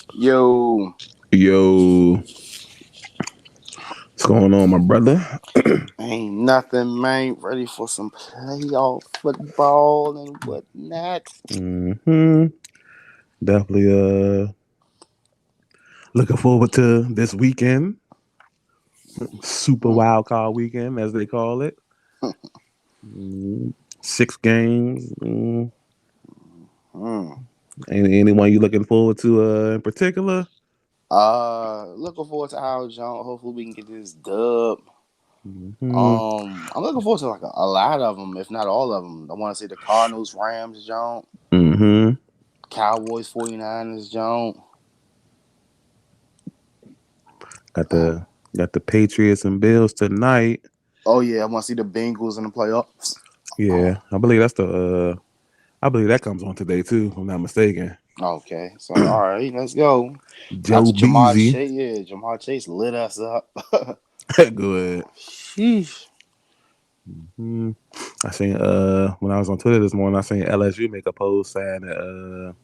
Yo, Yo, what's going on, my brother? ain't nothing, man. Ready for some playoff football and whatnot. hmm Definitely looking forward to this weekend. Super Mm, wild card weekend, as they call it. Six games. mm. Anyone you looking forward to in particular? Looking forward to how John. Hopefully, we can get this dub. hmm I'm looking forward to like a lot of them, if not all of them. I want to see the Cardinals, Rams, John. hmm Cowboys, 49ers, John. Got the got the Patriots and Bills tonight. Oh yeah, I want to see the Bengals in the playoffs. Yeah, I believe that comes on today too, if I'm not mistaken. Okay, so all right, let's go. Joe After Jamar Beasy. Chase, yeah, Jamar Chase lit us up. Go ahead. Sheesh. Mhm. I seen when I was on Twitter this morning, I seen LSU make a post saying that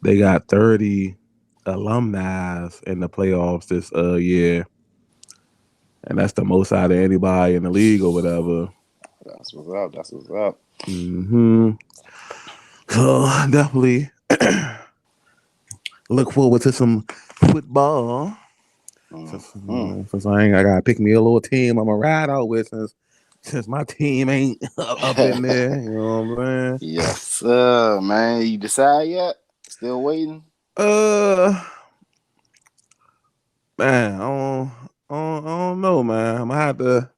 they got 30 alumni in the playoffs this year, and that's the most out of anybody in the league or whatever. That's what's up. That's what's up. hmm So definitely look forward to some football. Mm-hmm. Since I gotta pick me a little team I'm gonna ride out with since my team ain't up in there. You know what I'm saying? Yes, sir, man. You decide yet? Still waiting? Uh, Man, I don't know, man. I'm gonna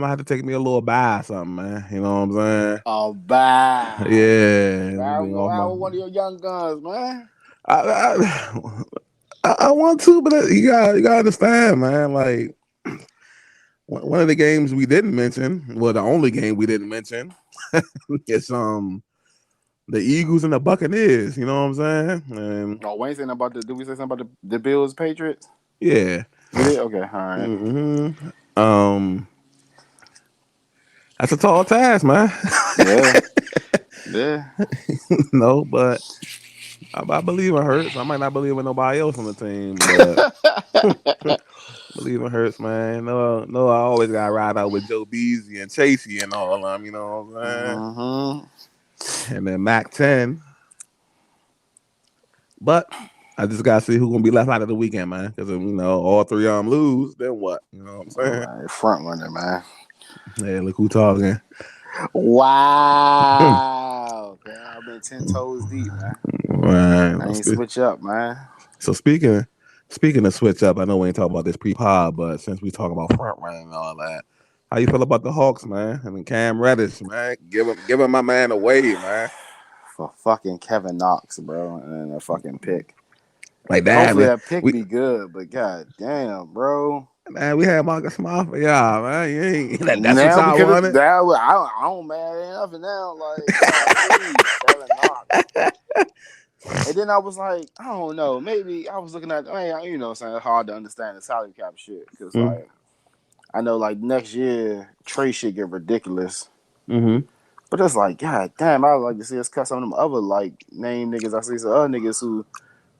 have to take me a little buy or something, man. You know what I'm saying? Oh, bye. Yeah, Ride, being off ride my. with one of your young guns, man. I, I, I want to, but you gotta understand, man. Like one of the games we didn't mention, well, the only game we didn't mention, is the Eagles and the Buccaneers. You know what I'm saying? And Oh, Wayne saying about the. Did we say something about the Bills Patriots? yeah, We did. Okay, all right. hmm um, that's a tall task, man. Yeah, yeah. No, but I believe in Hurts. I might not believe in nobody else on the team, but believe in Hurts, man. No, I always got to ride out with Joe Beasy and Chasey and all of them. You know what I'm Mm-hmm. saying? And then Mac 10. But I just got to see who's gonna be left out of the weekend, man. Because all three of them lose, then what? You know what I'm All saying? right, front runner, man. Hey, look who talking. Wow. Okay, I've been 10 toes deep, man. Right. I ain't switch up, man. So speaking of switch up, I know we ain't talking about this pre-pod, but since we talk about front running and all that, how you feel about the Hawks, man? I mean, Cam Reddish, man, give him my man away, man. For fucking Kevin Knox, bro, and a fucking pick. Like that, Hopefully man. that pick We be good, but god damn, bro. man, we had Marcus Smart for y'all, man. You ain't that's what Now we y'all could have wanted. that. I don't mad at nothing now. Like, golly, Kevin Knox. And then I was like, I don't know. Maybe I was looking at, saying it's hard to understand the salary cap shit because, Mm-hmm. like, I know, like, next year, trade shit get ridiculous. Mm-hmm. But it's like, god damn, I would like to see us cut some of them other, like, name niggas. I see some other niggas who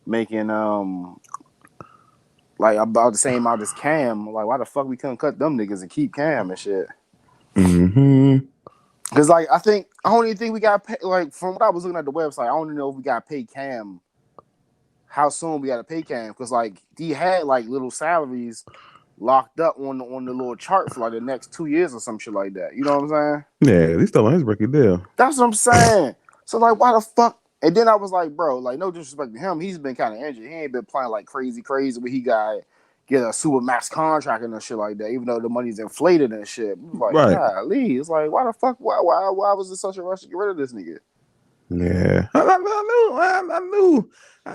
making, like, about the same amount as Cam. Like, why the fuck we couldn't cut them niggas and keep Cam and shit? Mm-hmm. Because, like, I don't even think we got pay, like, from what I was looking at the website, I don't even know if we got to pay Cam, how soon we got to pay Cam. Because, like, he had, like, little salaries locked up on the little chart for, like, the next 2 years or some shit like that. You know what I'm saying? Yeah, he's still on his rookie deal. That's what I'm saying. So, like, why the fuck? And then I was like, bro, like, no disrespect to him. He's been kind of injured. He ain't been playing, like, crazy, where he got get a super max contract and shit like that, even though the money's inflated and shit. Like, Right. golly, it's like, why the fuck? Why was it such a rush to get rid of this nigga? Yeah. I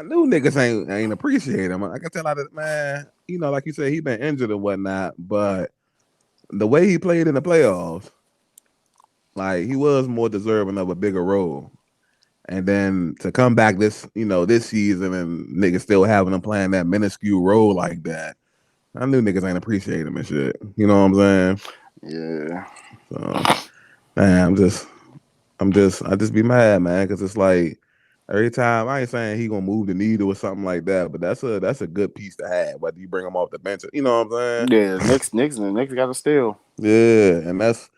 knew niggas ain't appreciate him. I can tell out of man, like you said, he been injured or whatnot, but the way he played in the playoffs, like he was more deserving of a bigger role. And then to come back this season and niggas still having him playing that minuscule role like that, I knew niggas ain't appreciate him and shit. You know what I'm saying? Yeah. So, man, I just be mad, man, because it's like Every time, I ain't saying he gonna move the needle or something like that, but that's a good piece to have. Whether you bring him off the bench, you know what I'm Yeah, Knicks got to steal. saying? Yeah, and that's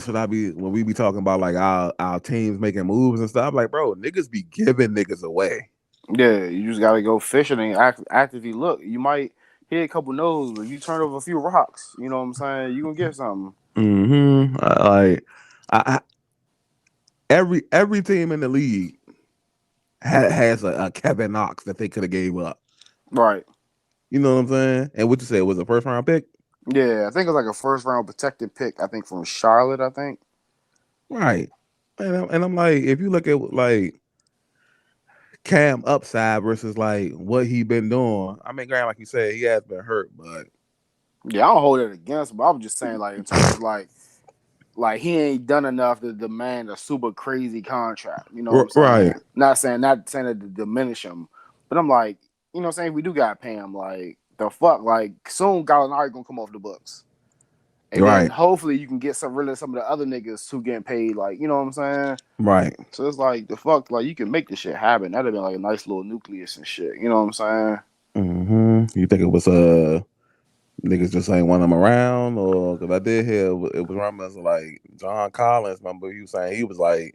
what I be when we be talking about like our teams making moves and stuff. I'm like, bro, niggas be giving niggas away. Yeah, you just got to go fishing and actively look. You might hit a couple no's, but if you turn over a few rocks, you know what I'm saying? You gonna get something. Like, I every team in the league has a Kevin Knox that they could have gave up. Right. You know what I'm saying? And what you say was a first round pick, Yeah, I think it was like a first round protected pick. I think from Charlotte. I think. right? And I'm like, if you look at like Cam upside versus like what he been doing, I mean, Graham, like you said, he has been hurt, but Yeah, I don't hold it against him. But I was just saying, like in terms of like he ain't done enough to demand a super crazy contract. You know what I'm saying? right, Not saying that to diminish him, but I'm like, you know what I'm saying? We do gotta pay him. Like the fuck, like soon Gallinari gonna come off the books. And then right, hopefully you can get some of the other niggas who getting paid, like, you know what I'm saying? right. So it's like the fuck, like you can make this shit happen. That'd have been like a nice little nucleus and shit. You know what I'm saying? You think it was niggas just ain't want him around, or because I did hear it was rumors of like John Collins. Remember you saying he was like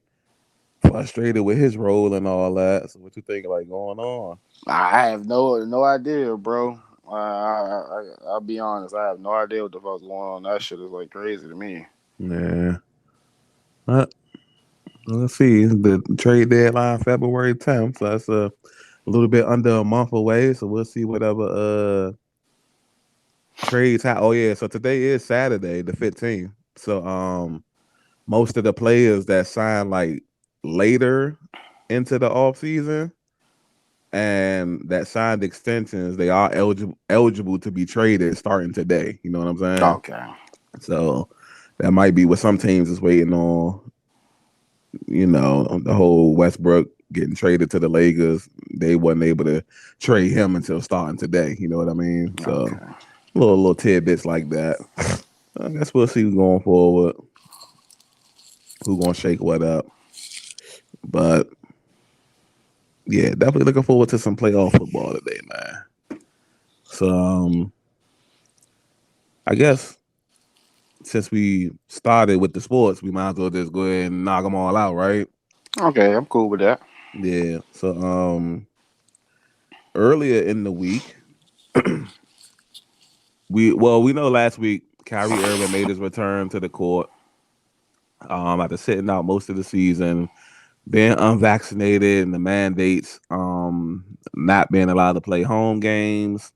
frustrated with his role and all that. So what you think like going on? I have no idea, bro. I'll be honest. I have no idea what the fuck's going on. That shit is like crazy to me. Yeah. Uh, let's see. The trade deadline February 10th. So that's a little bit under a month away. So we'll see whatever trades. Oh yeah. So today is Saturday, the 15th. So most of the players that sign like later into the off season and that signed extensions, they are eligible to be traded starting today. You know what I'm saying? Okay. So that might be what some teams is waiting on. You know, the whole Westbrook getting traded to the Lakers, they wasn't able to trade him until starting today. You know what I mean? So Okay. little tidbits like that. I guess we'll see going forward who gonna shake what up. But yeah, definitely looking forward to some playoff football today, man. So I guess since we started with the sports, we might as well just go ahead and knock them all out, right? Okay, I'm cool with that. Yeah. So earlier in the week, we know last week Kyrie Irving made his return to the court after sitting out most of the season, being unvaccinated and the mandates not being allowed to play home games.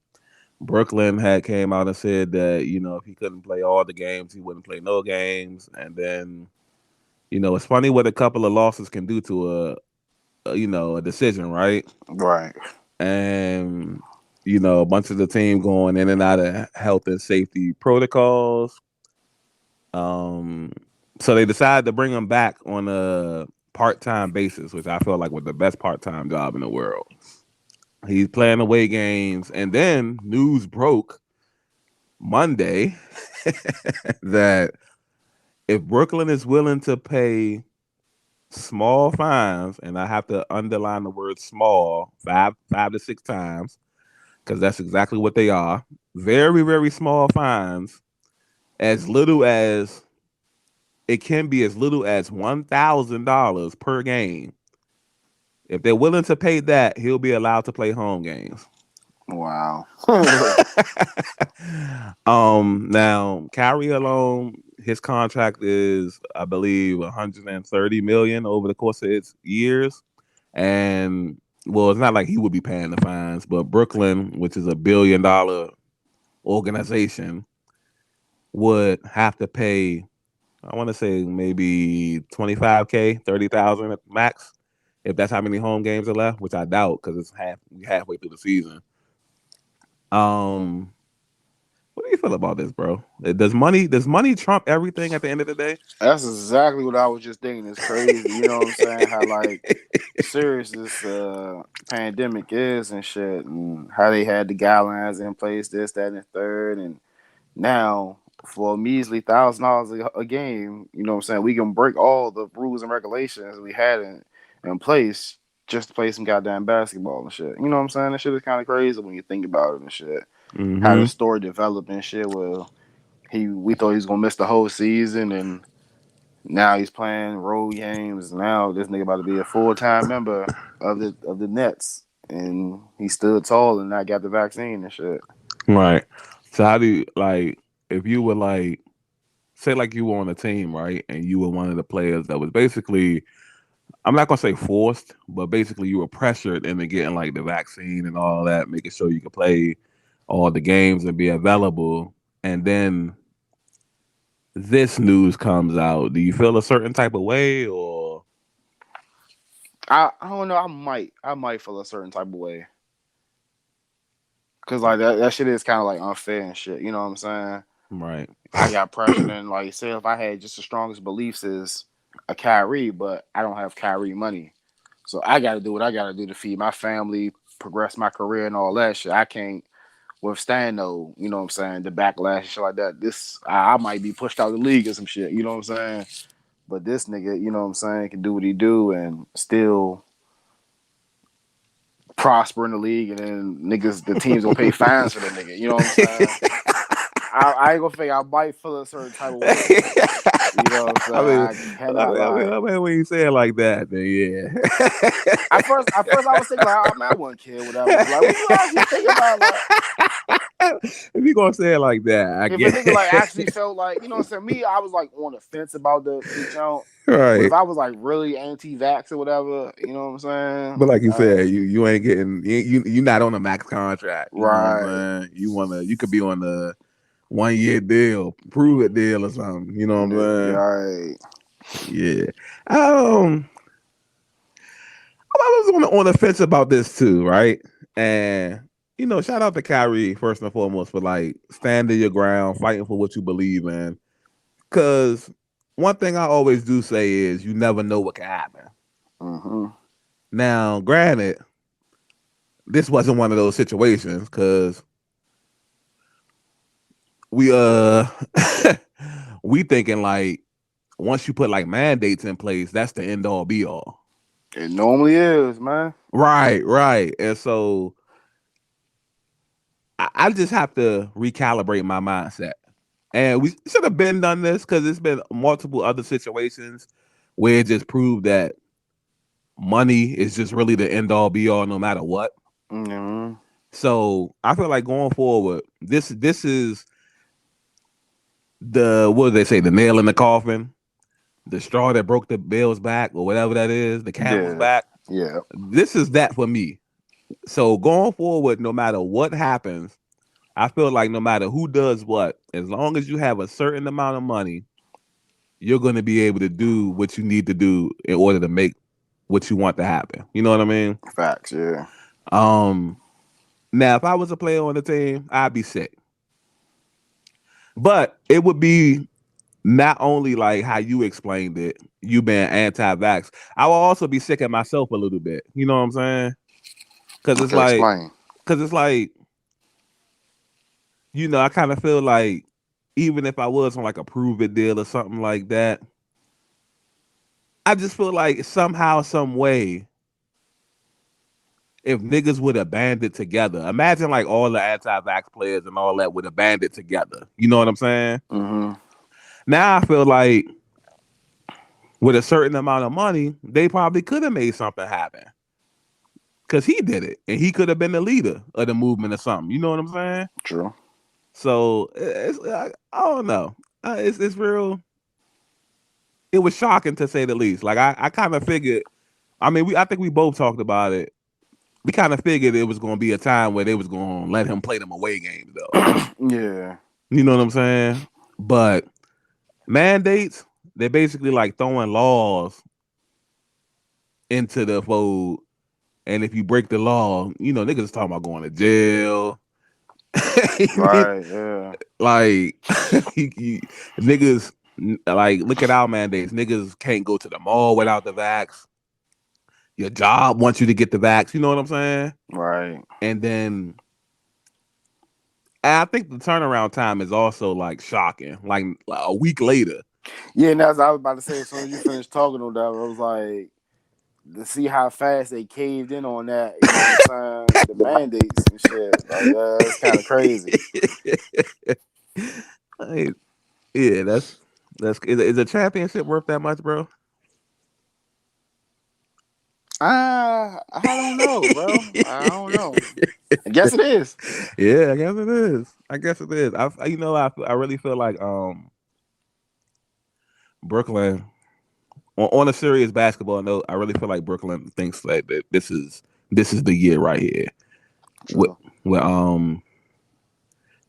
Brooklyn had came out and said that if he couldn't play all the games, he wouldn't play no games. And then it's funny what a couple of losses can do to a decision, right? Right. And a bunch of the team going in and out of health and safety protocols. Um, so they decided to bring him back on a part-time basis, which I feel like was the best part-time job in the world. He's playing away games, and then news broke Monday that if Brooklyn is willing to pay small fines, and I have to underline the word small, five to six times, because that's exactly what they are. Very, very small fines, as little as it can be as little as $1,000 per game. If they're willing to pay that, he'll be allowed to play home games. Wow. Now Kyrie alone, his contract is, I believe, 130 million over the course of its years. And well, it's not like he would be paying the fines, but Brooklyn, which is $1 billion organization, would have to pay, I want to say maybe 25K, 30,000 at max, if that's how many home games are left, which I doubt because it's halfway through the season. Um, what do you feel about this, bro? Does money trump everything at the end of the day? That's exactly what I was just thinking. It's crazy. You know what I'm saying? How like serious this pandemic is and shit, and how they had the guidelines in place, this, that, and the third, and now for a measly $1,000 a game, you know what I'm saying? We can break all the rules and regulations we had in place, just to play some goddamn basketball and shit. You know what I'm saying? That shit is kind of crazy when you think about it and shit. How the Mm-hmm. story developed and shit. Well, we thought he was gonna miss the whole season, and now he's playing road games. Now this nigga about to be a full-time member of the Nets, and he stood tall and not got the vaccine and shit. Right. So how do you like if you were like say like you were on a team, right, and you were one of the players that was basically I'm not gonna say forced, but basically you were pressured into getting like the vaccine and all that, making sure you could play all the games and be available, and then this news comes out. Do you feel a certain type of way or I don't know. I might feel a certain type of way because like that shit is kind of like unfair and shit. You know what I'm saying? right? I got pressured and like say if I had just the strongest beliefs as a Kyrie, but I don't have Kyrie money, so I got to do what I got to do to feed my family, progress my career, and all that shit. I can't withstand though. You know what I'm saying? The backlash and shit like that. I might be pushed out of the league or some shit. You know what I'm saying? But this nigga, you know what I'm saying, can do what he do and still prosper in the league, and then niggas, the teams gonna pay fines for the nigga. You know what I'm saying? I ain't gonna fake. I might feel a certain type of way. You know what I'm saying? I mean, I cannot lie. when you say it like that, then At first, I was thinking like, oh man, I wouldn't care, whatever. But like, when you actually think about like, yeah. If you gonna say it like that, I if a get nigga like actually felt like, you know what I'm saying? Me, I was like on the fence about the jump. But if right. I was like really anti-vax or whatever, you know what I'm But saying? like you said, you ain't getting you not on a max contract. You know what I'm Right. saying? You could be on the 1 year deal, prove it deal or something. You know what I'm saying? Right. Yeah. Um, I was on the fence about this too, right? And shout out to Kyrie first and foremost for like standing your ground, fighting for what you believe in. Because one thing I always do say is you never know what can happen. Mm-hmm. Now, granted, this wasn't one of those situations because we we thinking like once you put like mandates in place, that's the end all be all. It normally is, man. Right, right. And so I just have to recalibrate my mindset. And we should have been done this because it's been multiple other situations where it just proved that money is just really the end all be all no matter what. Mm-hmm. So I feel like going forward, this is the what do they say, the nail in the coffin, the straw that broke the bell's back, or whatever that is, the camel's Yeah. back. Yeah. This is that for me. So going forward, no matter what happens, I feel like no matter who does what, as long as you have a certain amount of money, you're going to be able to do what you need to do in order to make what you want to happen. You know what I mean? Facts, yeah. Um, Now, if I was a player on the team, I'd be sick. But it would be not only like how you explained it, you being anti-vax. I will also be sick at myself a little bit. You know what I'm saying? Because Okay, explain. it's like, I kind of feel like even if I was on like a prove it deal or something like that, I just feel like somehow, some way, if niggas would have banded together, imagine like all the anti-vax players and all that would have banded together. You know what I'm saying? Mm-hmm. Now I feel like with a certain amount of money, they probably could have made something happen because he did it and he could have been the leader of the movement or something. You know what I'm saying? True. So I don't know. It's real. It was shocking to say the least. Like I kind of figured. I mean, I think we both talked about it. We kind of figured it was going to be a time where they was going to let him play them away games, though. Yeah. You know what I'm saying? But mandates, they're basically like throwing laws into the fold. And if you break the law, niggas is talking about going to jail. Right, yeah. Like, niggas, like, look at our mandates. Niggas can't go to the mall without the vax. Your job wants you to get the vax. You know what I'm saying? Right. And then I think the turnaround time is also like shocking. Like a week later. Yeah, and that's what I was about to say. As soon as you finished talking on that, I was like, to see how fast they caved in on that, you know what I'm saying? The mandates and shit. Like that's kind of crazy. Like, yeah, that's is a championship worth that much, bro? I don't know, bro. I don't know. I guess it is. Yeah, I guess it is. I guess it is. I really feel like Brooklyn on a serious basketball note, I really feel like Brooklyn thinks that this is the year right here. With True. with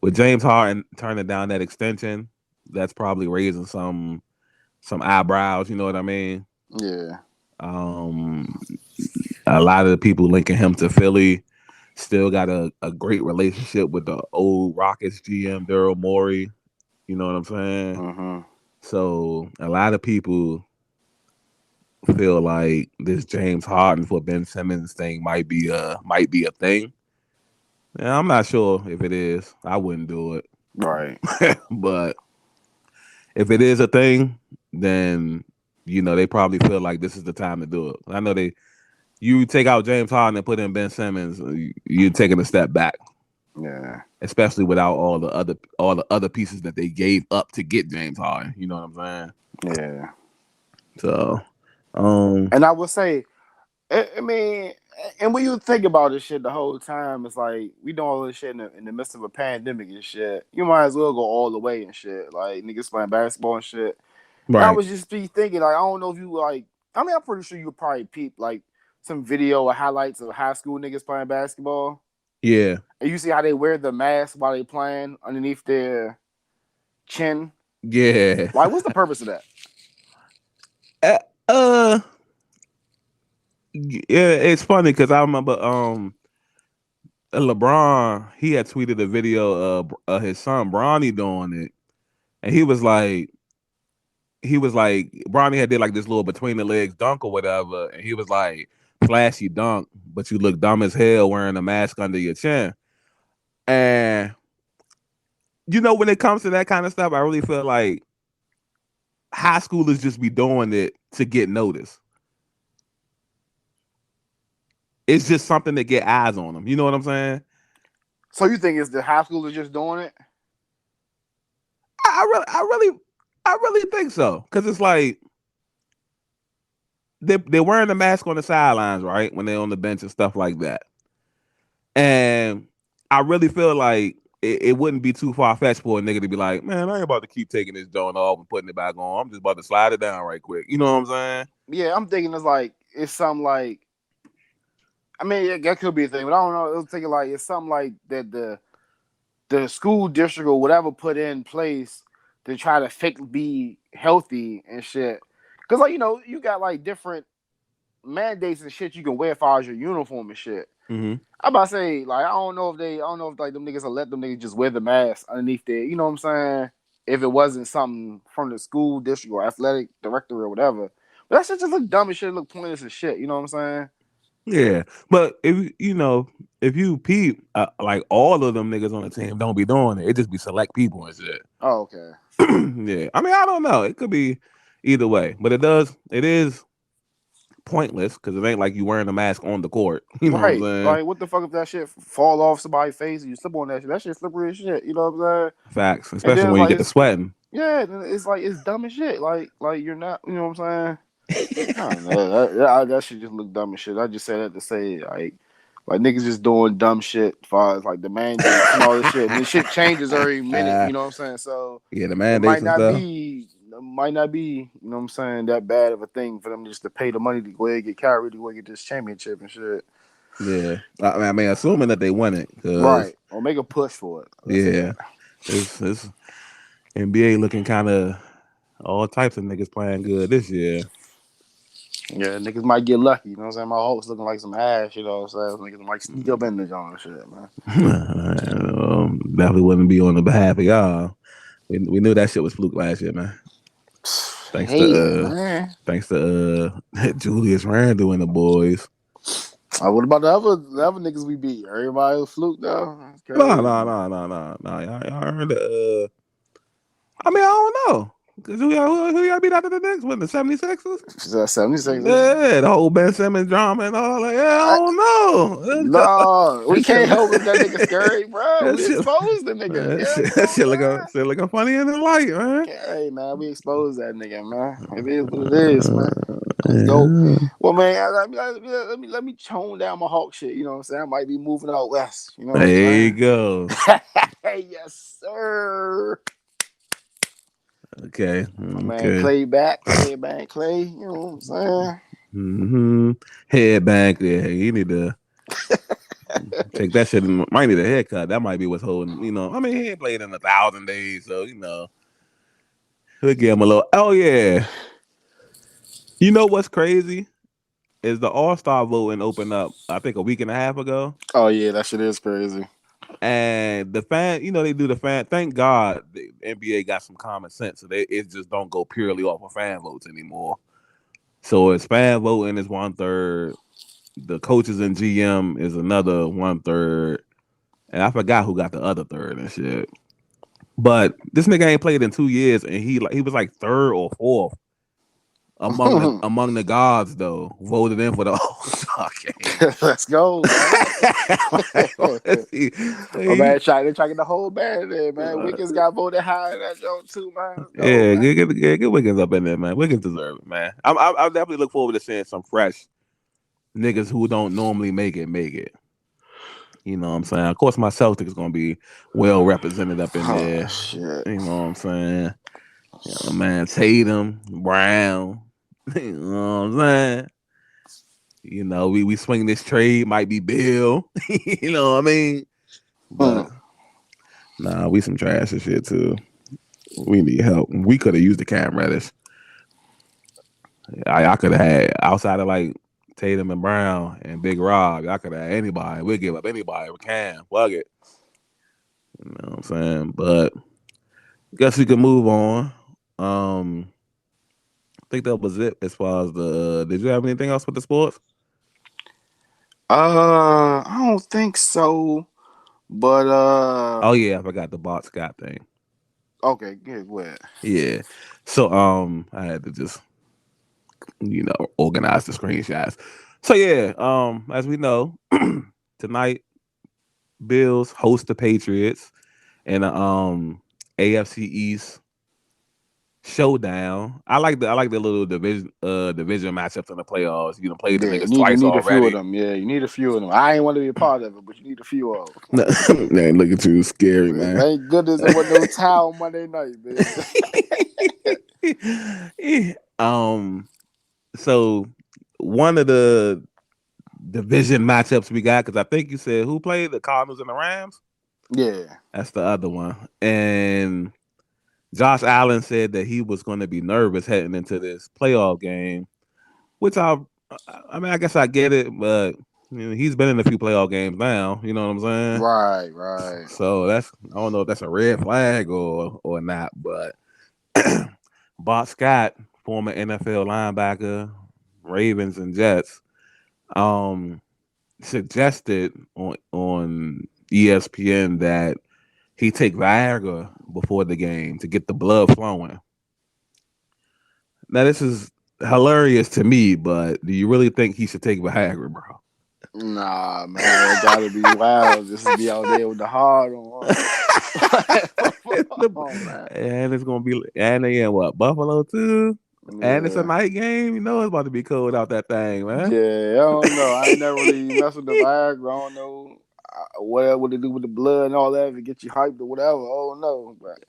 with James Harden turning down that extension, that's probably raising some eyebrows. You know what I mean? Yeah. Um, a lot of the people linking him to Philly still got a great relationship with the old Rockets GM Daryl Morey. You know what I'm saying? Mm-hmm. So a lot of people feel like this James Harden for Ben Simmons thing might be a thing. And I'm not sure if it is. I wouldn't do it. Right. But if it is a thing, then they probably feel like this is the time to do it. I know you take out James Harden and put in Ben Simmons, you're taking a step back, Yeah. especially without all the other pieces that they gave up to get James Harden. You know what I'm saying? Yeah. So, um, And I would say, I mean, and when you think about this shit the whole time, it's like we doing all this shit in the midst of a pandemic and shit. You might as well go all the way and shit. Like niggas playing basketball and shit. And I right? was just be thinking, like, I don't know if you like. I mean, I'm pretty sure you would probably peep like some video or highlights of high school niggas playing basketball, Yeah, and you see how they wear the mask while they playing underneath their chin. yeah. Like, what's the purpose of that? Uh, uh, yeah. It's funny because I remember LeBron, he had tweeted a video of his son Bronny doing it, and he was like Bronny had did like this little between the legs dunk or whatever, and he was like flashy dunk, but you look dumb as hell wearing a mask under your chin. And when it comes to that kind of stuff, I really feel like high schoolers just be doing it to get noticed. It's just something to get eyes on them. You know what I'm saying? So you think it's the high schoolers just doing it? I really think so because it's like they're wearing the mask on the sidelines, right? When they're on the bench and stuff like that. And I really feel like it wouldn't be too far fetched for a nigga to be like, man, I ain't about to keep taking this joint off and putting it back on. I'm just about to slide it down right quick. You know what I'm saying? Yeah, I'm thinking it's something like. I mean, yeah, that could be a thing, but I don't know. I was thinking like it's something like that the school district or whatever put in place to try to fake be healthy and shit. Cause like you got like different mandates and shit you can wear as far as your uniform and shit. Mm-hmm. I'm about to say like I don't know if like them niggas will let them niggas just wear the mask underneath there. You know what I'm saying? If it wasn't something from the school district or athletic director or whatever. But that shit just look dumb as shit, look pointless as shit. You know what I'm saying? Yeah, but if you peep, like all of them niggas on the team don't be doing it. It just be select people and shit. Oh, okay. Yeah, I mean, I don't know. It could be either way, but it is pointless because it ain't like you wearing a mask on the court. You know what I'm Right. saying? Like, what the fuck if that shit fall off somebody's face and you slip on that shit? That shit slippery as shit. You know what I'm saying? Facts, And especially then it's when you like get to it's sweating. yeah, it's like it's dumb as shit. Like you're not. You know what I'm saying? I don't know. That shit just look dumb as shit. I just said that to say like niggas just doing dumb shit as far as like the mandates and all this shit. And this shit changes every minute. You know what I'm saying? So Yeah, the it mandates and stuff. might not be, you know what I'm saying, that bad of a thing for them just to pay the money to go ahead and get Kyrie to go ahead and get this championship and shit. Yeah, I mean, assuming that they win it, because Right. Or make a push for it. Let's say yeah, that. it's NBA looking kind of all types of niggas playing good this year. Yeah, niggas might get lucky, you know what I'm saying? My Hawks looking like some ass, you know what I'm saying? Niggas might still been in the joint and shit, man. Definitely wouldn't be on the behalf of y'all. We knew that shit was fluke last year, man. Thanks to Hating, man. thanks to Julius Randle and the boys. What about the other niggas we beat? Everybody was fluke though. That's No, crazy. no, no, no, no, no. Y'all heard the. I mean, I don't know. Cause who y'all beat after the Knicks? What, the 76ers? 76. Yeah, the whole Ben Simmons drama and all that. Yeah, I don't know. No, we That shit, can't help if that nigga scary, bro. that We shit, exposed the nigga. that Yeah, shit, you that know shit what I'm looking funny in the light, man. saying? Hey, man, we exposed that nigga, man. It is what it is, man. Let's go. Yeah. Well, man, let me tone down my Hawk shit. You know what I'm saying? I might be moving out west. You know what There you I'm go. saying? Yes, sir. Okay. My man Okay. Clay back, headbang Clay. You know what I'm saying? Mm-hmm. Head back there. You need to take that shit. Might need a haircut. That might be what's holding. I mean, he ain't played in 1,000 days, so we'll give him a little. Oh yeah. You know what's crazy is the All Star voting opened up. I think a week and a half ago, Oh yeah, that shit is crazy. and the fan. They do the fan. Thank God the NBA got some common sense, so it just don't go purely off of fan votes anymore. So it's fan voting is 1/3. The coaches and GM is another 1/3, and I forgot who got the other third and shit. But this nigga ain't played in 2 years, and he was like third or fourth among the gods though. Voted in for the All Star game. Let's go, man. Oh He- man, they try to get the whole band there, man. Wiggins got voted high in that joke too, man. Let's go, yeah, man. get Wiggins up in there, man. Wiggins deserve it, man. I definitely look forward to seeing some fresh niggas who don't normally make it. You know what I'm saying? Of course, my Celtics gonna be well represented up in Oh there. shit. You know what I'm saying? Man, Tatum, Brown. You know what I'm saying? We swing this trade, might be Bill. You know what I mean? But nah, we some trash and shit too. We need help. We could have used the Cam Reddish. I could have had outside of like Tatum and Brown and Big Rob. I could have had anybody. We'll give up anybody with Cam. Fuck it. You know what I'm saying? But guess we can move on. I think that was it as far as the. Did you have anything else with the sports? I don't think so. But Oh yeah, I forgot the Bart Scott thing. okay, good. What? Yeah. So I had to just organize the screenshots. So yeah, as we know, tonight Bills host the Patriots in a AFC East showdown. I like the little division matchups in the playoffs. Played the Yeah, niggas you twice need a few of already. them. Yeah, you need a few of them. I ain't want to be a part of it, but you need a few of them. Man, looking too scary, man. Thank goodness there wasn't no tie on Monday night, man. So one of the division matchups we got, because I think you said who played the Cardinals and the Rams. Yeah. That's the other one. And Josh Allen said that he was going to be nervous heading into this playoff game, which I guess I get it, but he's been in a few playoff games now. You know what I'm saying? Right, right. So I don't know if that's a red flag or not, but Bart Scott, former NFL linebacker, Ravens and Jets, suggested on ESPN that he take Viagra before the game to get the blood flowing. Now this is hilarious to me, but do you really think he should take Viagra, bro? Nah, man, it gotta be wild. Just to be out there with the hard on. Oh, man. And it's gonna be and they in what Buffalo too? And it's a Yeah. night game. You know it's about to be cold out that thing, man. Yeah, I don't know. I ain't never really messed with the Viagra. I don't know what would it do with the blood and all that if it get you hyped or whatever. I don't know, but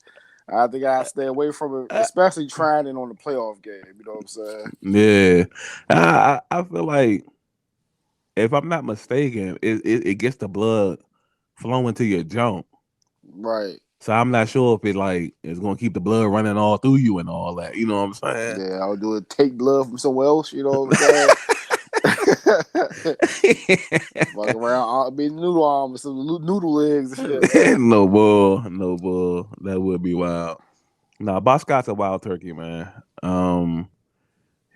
I think I stay away from it, especially trying it on the playoff game. You know what I'm saying? Yeah, I feel like if I'm not mistaken, it gets the blood flowing to your junk. Right. So I'm not sure if it like is gonna keep the blood running all through you and all that. You know what I'm saying? Yeah, I'll do it. Take blood from somewhere else. You know what I'm saying? Walk around, I'll be noodle arms, some noodle legs and shit, man. No bull, no bull. That would be wild. Nah, Boss Scott's a wild turkey, man.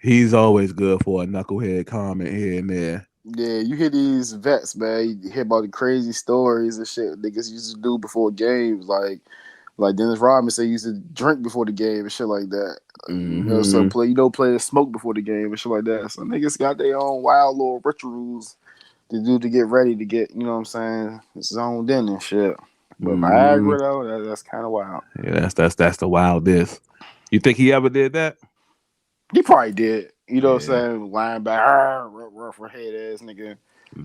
He's always good for a knucklehead comment here and there. Yeah, you hear these vets, man. You hear about the crazy stories and shit niggas used to do before games, like Like Dennis Rodman said, he used to drink before the game and shit like that. Some Mm-hmm. players smoke before the game and shit like that. So niggas got their own wild little rituals to do to get ready to get, you know what I'm saying, zoned in and shit. But Mm-hmm. Viagra though, that's kind of wild. Yeah, that's the wildest. You think he ever did that? He probably did. You know what Yeah. I'm saying? Lying back, rough head ass nigga.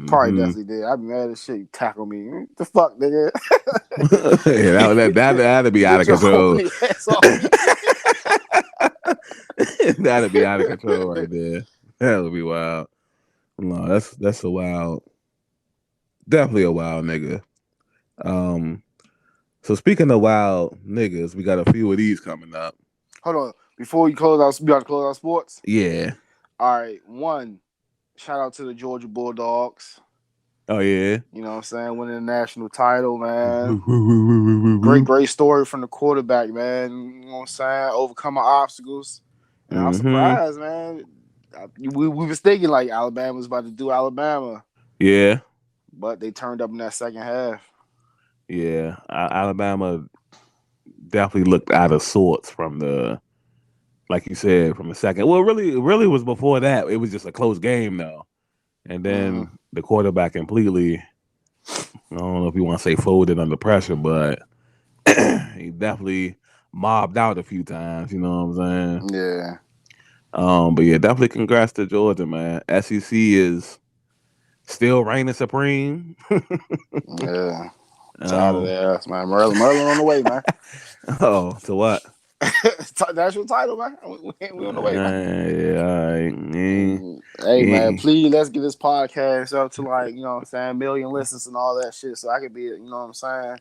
Probably Mm-hmm. definitely did. I'd be mad as shit. You tackle me. What the fuck, nigga? Yeah, that'd be out Get of your control. horny ass off me. That'd be out of control right there. That would be wild. No, that's a wild, definitely a wild nigga. Um, so speaking of wild niggas, we got a few of these coming up. Hold on. Before you close out, you got to close out sports. Yeah. All right. One, shout out to the Georgia Bulldogs. Oh yeah. You know what I'm saying? Winning the national title, man. Great story from the quarterback, man. You know what I'm saying? Overcoming obstacles. And I'm Mm-hmm. surprised, man. We was thinking like Alabama was about to do Alabama, Yeah. but they turned up in that second half. Yeah. Alabama definitely looked out of sorts from the, like you said, from the second. Well, really was before that. It was just a close game though. And Mm-hmm. then the quarterback completely, I don't know if you want to say folded under pressure, but he definitely mobbed out a few times, you know what I'm saying? Yeah. But yeah, definitely congrats to Georgia, man. SEC is still reigning supreme. Yeah. Tired of um, that, man. Merlin on the way, man. oh, so what? National title, man. We on the way, man. Yeah, all right. Yeah, Hey, man, yeah. please let's get this podcast up to like, you know what I'm saying, million listens and all that shit so I could be, you know what I'm saying?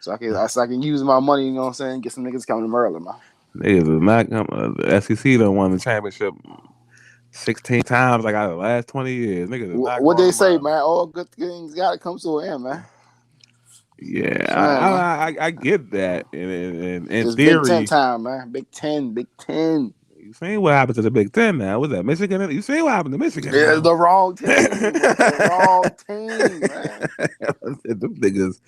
So I can use my money, you know what I'm saying, get some niggas coming to Maryland, man. Niggas is not coming. The SEC done won the championship 16 times like out of the last 20 years. Niggas is not What going they to say, Maryland. man, all good things gotta come to an end, man. You know what Yeah, I'm saying, man. I get that. In It's Big Ten theory, time, man. Big Ten, Big Ten. you seen what happened to the Big Ten now? Was that Michigan? You seen what happened to Michigan Yeah, now? the wrong team. The wrong team, man. Them niggas,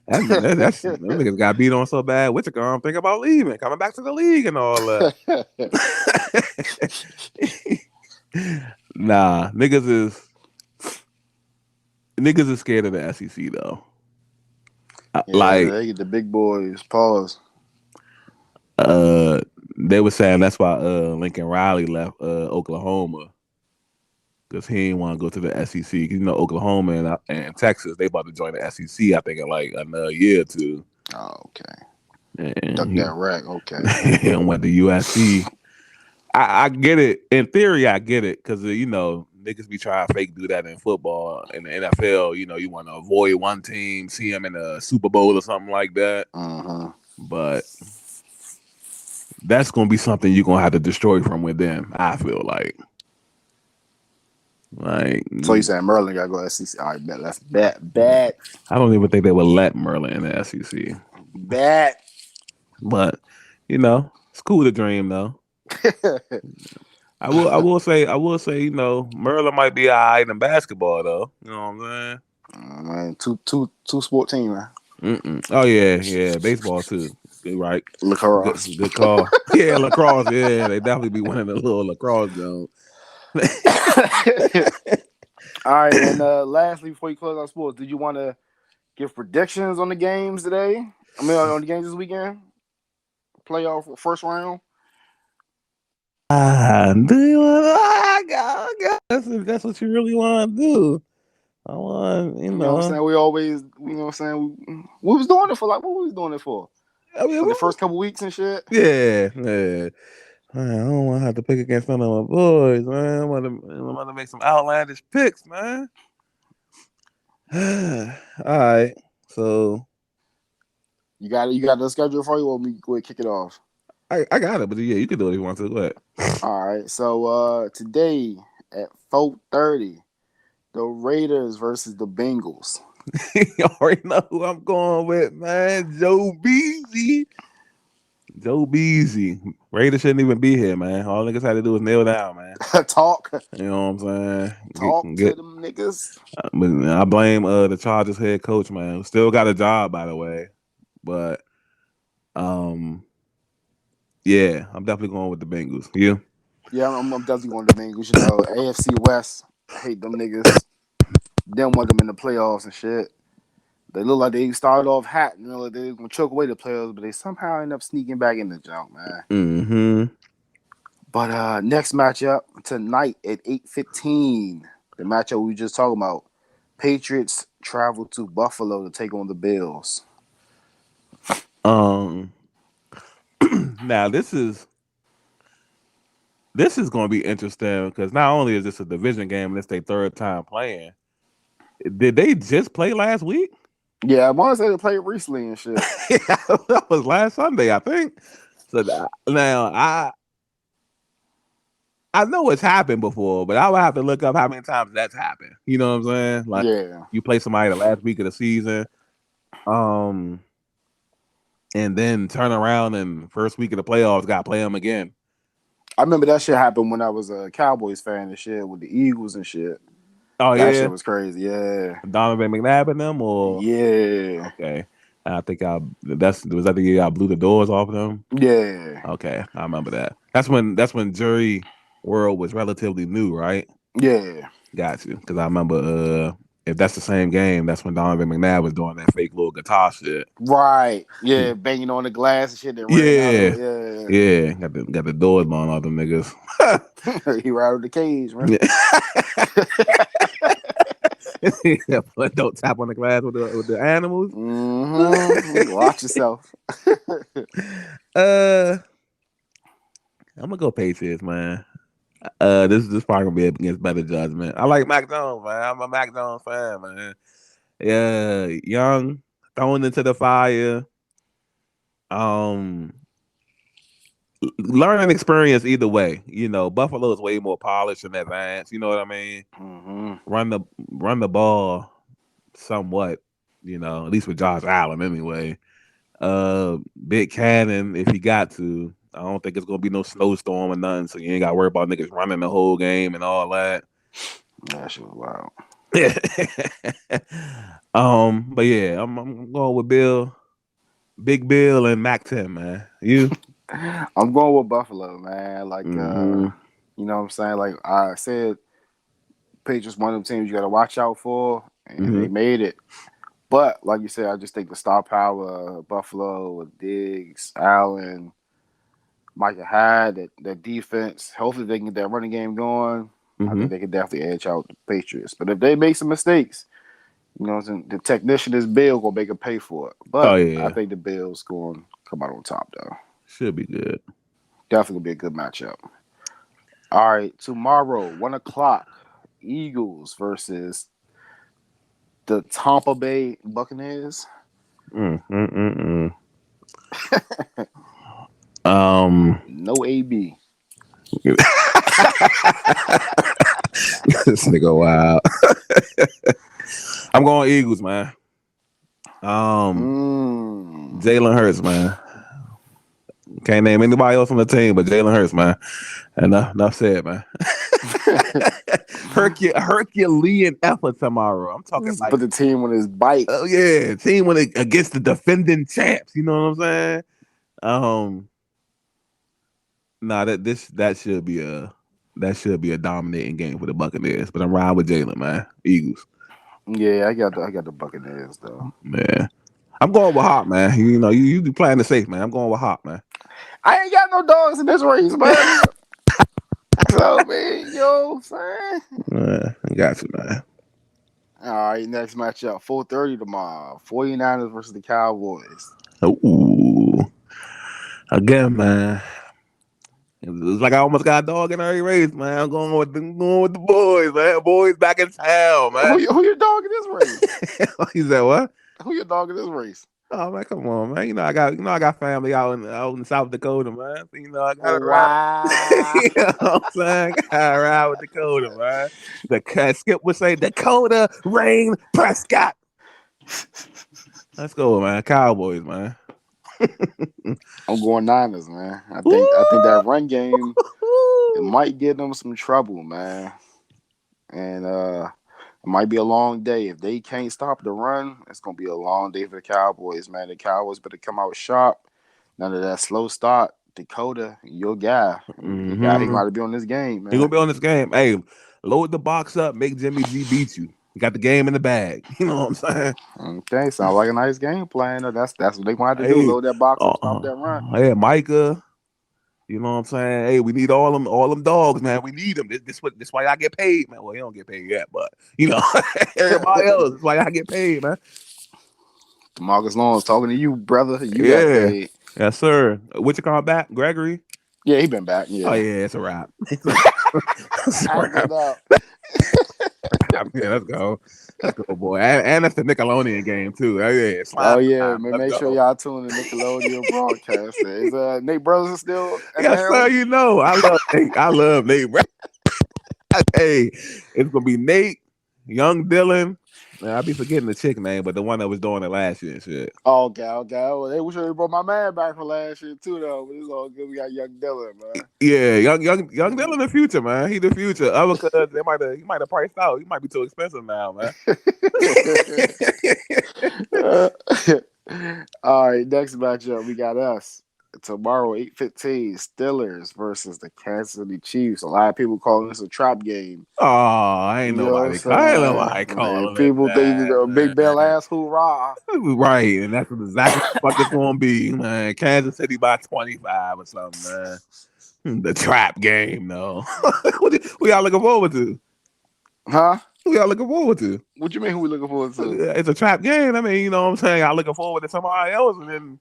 them niggas got beat on so bad. Whitaker think about leaving, coming back to the league and all that. Nah, niggas is scared of the SEC though. Yeah, Like, they get the big boys. Pause. uh, they were saying that's why Lincoln Riley left Oklahoma because he didn't want to go to the SEC. You know, Oklahoma and Texas, they about to join the SEC. I think in like another year or two. Oh, okay. And Duck that rack. Okay. he went to USC. I get it. In theory, I get it because you know niggas be trying to fake do that in football. In the NFL, you know, you want to avoid one team, see them in a Super Bowl or something like that. Uh-huh. But that's gonna be something you're gonna have to destroy from within. I feel like So you saying Merlin gotta go SEC? All right, bet. Let's bet. I don't even think they would let Merlin in the SEC. Bet. But you know, it's cool to dream though. I will say, you know, Merlin might be alright in basketball though. You know what I'm Man, two sport team, man. saying? Oh yeah, baseball too. Good, right? Lacrosse. Good call. Yeah, lacrosse. Yeah, they definitely be winning a little lacrosse zone. All right, and lastly, before you close out sports, did you want to give predictions on the games today? I mean, on the games this weekend, playoff first round. Do you want? That's what you really want to do. I want, you You know what I'm know. saying? We always, you know what I'm saying? We was doing it for like, what we was doing it for? I mean, For the first couple weeks and shit. yeah. Man, I don't want to have to pick against none of my boys, man. I want to make some outlandish picks, man. All right, so You got the schedule for you, or we go ahead and kick it off? I got it, but yeah, you can do it if you want to. Go ahead. All right. So today at 4:30, the Raiders versus the Bengals. You already know who I'm going with, man. Joe Beasy. Raiders shouldn't even be here, man. All niggas had to do was nail down, man. Talk You know what I'm saying? to them niggas. I blame the Chargers head coach, man. Still got a job, by the way, but Um, yeah, I'm definitely going with the Bengals. You? Yeah, I'm definitely going to the Bengals. You know, AFC West, I hate them niggas. Didn't want them in the playoffs and shit. They look like they started off hot, you know, like they were gonna choke away the playoffs, but they somehow end up sneaking back in the jump, man. Mm-hmm. But next matchup tonight at 8:15, the matchup we just talking about. Patriots travel to Buffalo to take on the Bills. Um, now this is going to be interesting because not only is this a division game, and it's their third time playing. Did they just play last week? Yeah, I want to say they played recently and shit. Yeah, that was last Sunday, I think. So now I know it's happened before, but I would have to look up how many times that's happened. You know what I'm saying? Like Yeah, you play somebody the last week of the season, um, and then turn around and first week of the playoffs, got to play them again. I remember that shit happened when I was a Cowboys fan and shit with the Eagles and shit. Oh That shit yeah, was crazy. Yeah, Donovan McNabb and them, or yeah, okay. I think I was that the year I blew the doors off of them. yeah, Okay, I remember that. That's when Jury World was relatively new, right? yeah. Got you. Because I remember if that's the same game, that's when Donovan McNabb was doing that fake little guitar shit. Right. Yeah, banging on the glass and shit that ran out Yeah. of Yeah. Got the doors blown off them niggas. yeah. He right out of the cage, man. Yeah, but don't tap on the glass with the animals. Mm-hmm. Watch yourself. uh I'm gonna go Patriots, man. This probably gonna be against better judgment. I like Mac Jones, man. I'm a Mac Jones fan, man. Yeah, young, thrown into the fire. Um, learning experience either way. Buffalo is way more polished and advanced. You know what I mean? Mm-hmm. Run the ball somewhat. At least with Josh Allen anyway. Big cannon if he got to. I don't think it's gonna be no snowstorm or nothing, so you ain't got to worry about niggas running the whole game and all that. That shit was wild. But yeah, I'm going with Big Bill and Mac 10, man. You? I'm going with Buffalo, man. Like, Mm-hmm. you know what I'm saying? Like I said, Patriots one of them teams you got to watch out for, and Mm-hmm. they made it. But like you said, I just think the star power of Buffalo with Diggs, Allen, Micah Hyde, that defense. Hopefully they can get that running game going. I Mm-hmm. think they can definitely edge out the Patriots. But if they make some mistakes, you know, what I'm saying, the technician is Bill gonna make them pay for it. Oh But I yeah. think the Bills going to come out on top though. Should be good. Definitely be a good matchup. All right, tomorrow, 1 o'clock, Eagles versus the Tampa Bay Buccaneers. Mm, mm, mm, mm. Um, No AB. this nigga wild. I'm going Eagles, man. Jalen Hurts, man. Can't name anybody else on the team but Jalen Hurts, man. Enough said, man. Herculean effort tomorrow. I'm talking Just like, put the team on his bike. oh yeah, team against the defending champs. You know what I'm saying? Um, nah, that should be a dominating game for the Buccaneers. But I'm riding with Jalen, man. Eagles, Yeah, I got the Buccaneers though. man. I'm going with Hawk, man. You be playing the safe, man. I'm going with Hawk, man. I ain't got no dogs in this race, man. So man, yo, son. I got you, man. All right, next matchup, 4:30 tomorrow. 49ers versus the Cowboys. Ooh, again, man. It's like I almost got a dog in every race, man. I'm going with the boys, man. Boys back in town, man. Who your dog in this race? He said what? Who your dog in this race? Oh man, come on, man. I got family out in South Dakota, man. So, I got to ride. Wow. You know what I'm saying? Gotta ride with Dakota, man. Skip would say Dakota Rain Prescott. Let's go, man. Cowboys, man. I'm going Niners, man. I think Woo! that run game it might give them some trouble, man. And it might be a long day. If they can't stop the run, it's gonna be a long day for the Cowboys, man. The Cowboys better come out sharp. None of that slow start. Dakota, your guy. He Mm-hmm. might be on this game, He gonna man. be on this game. Hey, load the box up, make Jimmy G beat you. You got the game in the bag. You know what I'm saying? Okay, sounds like a nice game plan. That's what they want to do. Hey, Load that box up, stop that run. hey, Micah. You know what I'm saying? Hey, we need all them dogs, man. We need them. This why I get paid, man. Well, he don't get paid yet, but you know, everybody else. That's why I get paid, man. Demarcus Lawrence talking to you, brother. You got Yeah, paid. yes, sir. What you call back, Gregory? Yeah, he been back. Oh Yeah, yeah, it's a wrap. It's a acting wrap. out. Yeah, let's go, boy. And that's the Nickelodeon game too. Oh, yeah, Oh slime yeah, time. man. Let's Make sure go. y'all tune in Nickelodeon broadcast. Is Nate Brothers still at the Yes, sir. helm? You know, I love Nate. I love Nate. Hey, it's gonna be Nate, Young Dylan. Man, I be forgetting the chick name, but the one that was doing it last year and shit. Oh, okay. Well, they wish they brought my man back from last year too, though. But it's all good. We got Young Dylan, Yeah, young Dylan the future, man. He the future. Other cuz he might have priced out. He might be too expensive now, man. man. All right, next matchup we got us tomorrow 8:15 Steelers versus the Kansas City Chiefs. A lot of people calling this a trap game. Oh, You know what I'm ain't nobody saying? And calling it people think it's that, a big bell man. ass hoorah. Right, and that's exactly what it's gonna be, man. Kansas City by 25 or something, man. The trap game, though. What y'all looking forward to? Huh? Who y'all looking forward to? What you mean? Who we looking forward to? It's a trap game. I mean, you know what I'm saying? Y'all looking forward to somebody else, and then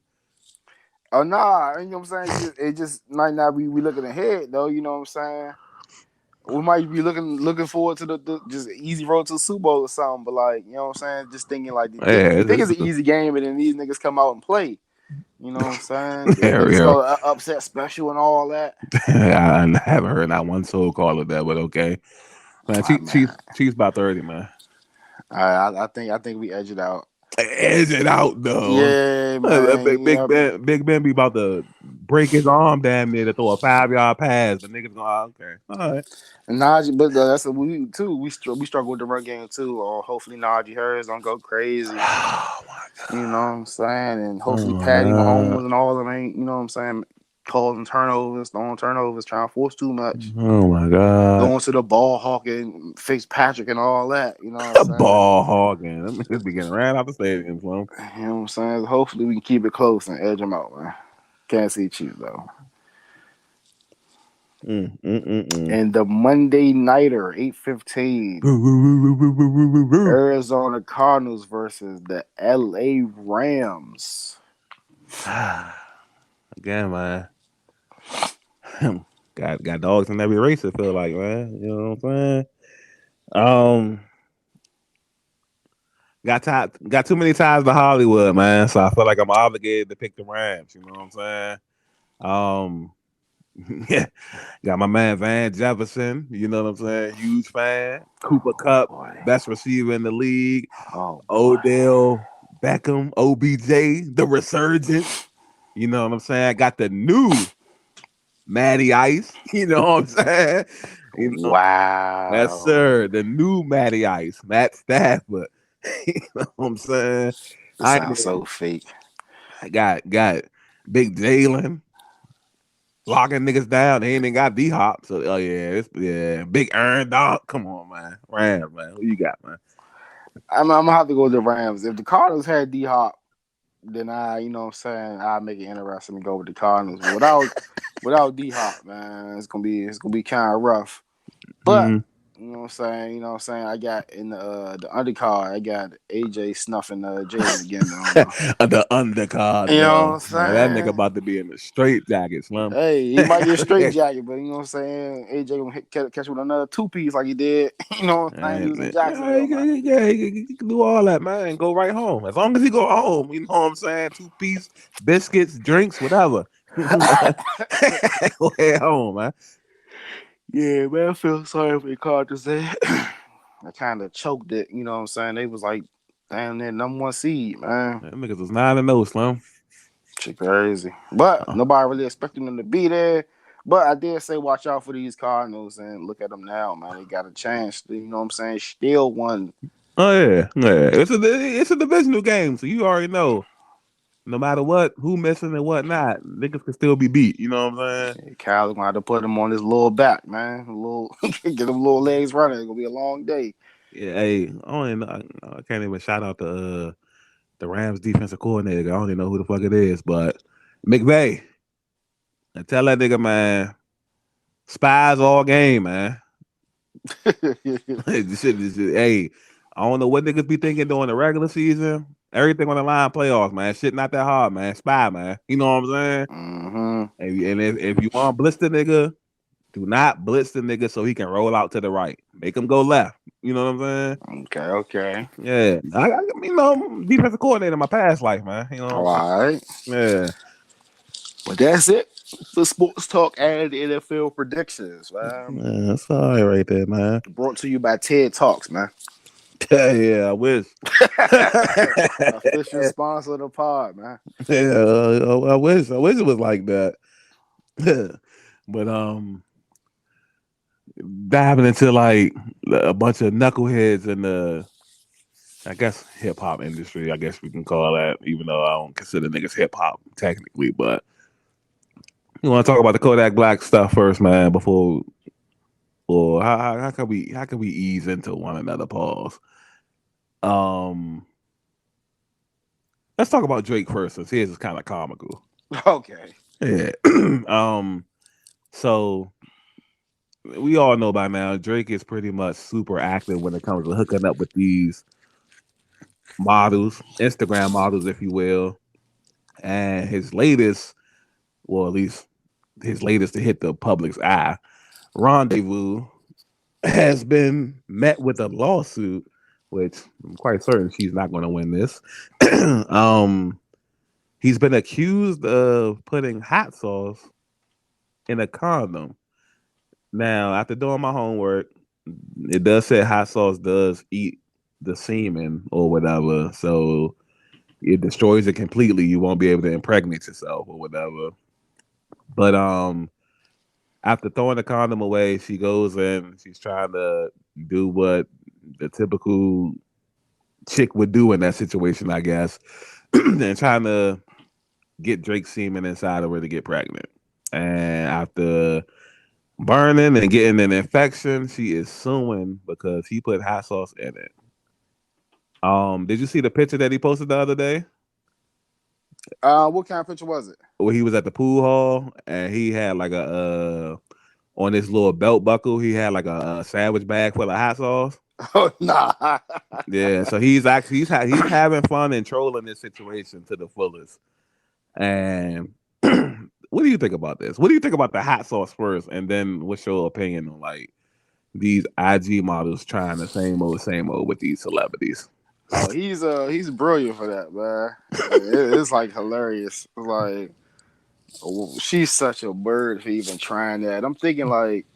Oh nah, you know what I'm saying? It just might not be we looking ahead though. You know what I'm saying? We might be looking forward to the just easy road to the Super Bowl or something. But like you know what I'm saying? Just thinking like yeah, you think it's an easy game, and then these niggas come out and play. You know what I'm saying? yeah, They yeah. start upset special and all that. I haven't heard not one soul call it that, but okay, man. Ah man, Chiefs by 30, man. I think we edge it out. Edge it out though. Yeah, man. Yeah, Big Ben be about to break his arm damn near to throw a 5 yard pass. The niggas going, okay, all right. and Najee, but that's what we too. We struggle with the run game too. Or hopefully Najee Harris don't go crazy. Oh my You know what I'm saying? And oh hopefully my Patty god. Mahomes and all of them ain't, you know what I'm saying, causing turnovers, throwing turnovers, trying to force too much. Oh my god. Going to the ball hawking, Fitzpatrick and all that. You know what I'm saying? Ball hogging. Them niggas be getting ran out the stadium, son. You know what I'm saying? Hopefully we can keep it close and edge them out, man. Can't see Chiefs though. Mm, mm, mm, mm. And the Monday nighter, 8:15, Arizona Cardinals versus the LA Rams. Again, man. got dogs in every race. It feel like, man. You know what I'm saying? Um, got too many ties to Hollywood, man. So I feel like I'm obligated to pick the Rams. You know what I'm saying? Yeah, got my man Van Jefferson. You know what I'm saying? Huge fan. Cooper Oh Cup, boy. best receiver in the league. Oh boy. Odell Beckham, OBJ, the resurgence. You know what I'm saying? I got the new Matty Ice. You know what I'm saying? You know, yes, Wow. sir. The new Matty Ice, Matt Stafford. You know what I'm saying? This I ain't sounds so even- fake. I got Big Jalen locking niggas down. They ain't even got D Hop. So yeah, Big Aaron Dog. Come on, man. Rams, man. Who you got, man? I'm gonna have to go with the Rams. If the Cardinals had D Hop, then you know what I'm saying, I'll make it interesting to go with the Cardinals. But without D Hop, man, it's gonna be kind of rough. But Mm-hmm. you know what I'm saying. I got in the undercard, I got AJ snuffing Jalen again. Though. The undercard, You know what though. I'm Man, that nigga saying? about to be in the straight jacket, Slim. Hey, he might get a straight jacket, but you know what I'm saying. AJ gonna catch with another two piece like he did. You know what I'm saying? He was in Yeah, Jacksonville, man. he can do all that, man, and go right home. As long as he go home, you know what I'm saying? 2 piece, biscuits, drinks, whatever. Go head home, man. Yeah, man, I feel sorry for the Cardinals. I kind of choked it. You know what I'm saying? They was like, damn, that number one seed, man. Them niggas was 9-0, Slim. Shit crazy. But Uh, nobody really expecting them to be there. But I did say watch out for these Cardinals and look at them now, man. They got a chance. You know what I'm saying? Still won. Oh yeah. It's a divisional game, so you already know. no matter what, who missing and what not, niggas can still be beat. You know what I'm saying? Hey, Kyle's gonna have to put him on his little back, man. A little get him little legs running. It's gonna be a long day. Yeah, hey, I can't even shout out the Rams defensive coordinator. I don't even know who the fuck it is, but McVay. And tell that nigga, man, spies all game, man. Hey, I don't know what niggas be thinking during the regular season. Everything on the line, playoffs, man. Shit not that hard, man. Spy, man. You know what I'm saying? Mm-hmm. And if you want to blitz the nigga, do not blitz the nigga so he can roll out to the right. Make him go left. You know what I'm Okay, okay. saying? Yeah. You know, defensive coordinator in my past life, man. You know All what I'm right. saying? Yeah. But that's it. The sports talk and the NFL predictions, man. Man, that's all right there, man. Brought to you by TED Talks, man. Yeah, I wish. Official sponsor of the pod, man. Yeah, I wish. I wish it was like that. But diving into like a bunch of knuckleheads in the, I guess, hip hop industry. I guess we can call that, even though I don't consider niggas hip hop technically. But you want to talk about the Kodak Black stuff first, man, before, or how can we ease into one another? Pause. Um, let's talk about Drake first, since his is kind of comical. Okay. Yeah. So we all know by now Drake is pretty much super active when it comes to hooking up with these models, Instagram models, if you will. And his latest, well, at least his latest to hit the public's eye, Rendezvous, has been met with a lawsuit, which I'm quite certain she's not going to win this. um, he's been accused of putting hot sauce in a condom. Now, after doing my homework, it does say hot sauce does eat the semen or whatever, so it destroys it completely. You won't be able to impregnate yourself or whatever. But after throwing the condom away, she goes in. She's trying to do what the typical chick would do in that situation, I guess, and trying to get Drake's semen inside of her to get pregnant. And after burning and getting an infection, she is suing because he put hot sauce in it. Did you see the picture that he posted the other day? What kind of picture was it? Where he was at the pool hall and he had like a on his little belt buckle, he had like a sandwich bag full of hot sauce. Oh nah. Yeah, so he's having fun and trolling this situation to the fullest. And what do you think about this? What do you think about the hot sauce first, and then what's your opinion on like these IG models trying the same old with these celebrities? Oh, he's brilliant for that, man. It's like hilarious. Like she's such a bird for even trying that. I'm thinking like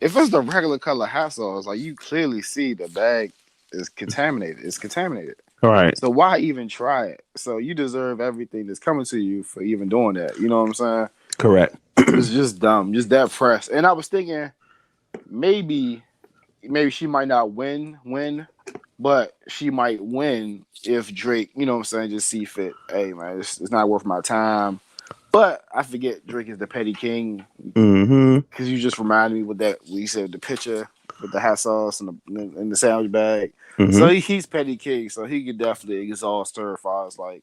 if it's the regular color hot sauce, like you clearly see the bag is contaminated. It's contaminated. All right, So why even try it? So you deserve everything that's coming to you for even doing that. You know what I'm saying? correct. It's just dumb, just that press. And I was thinking maybe she might not win, but she might win if Drake, you know what I'm saying, just see fit. Hey man, it's not worth my time. But I forget Drake is the petty king Mm-hmm. because you just reminded me with that we said the picture with the hot sauce and the sandwich bag. So Mm-hmm. he's petty king, so he could definitely exhaust her as far as like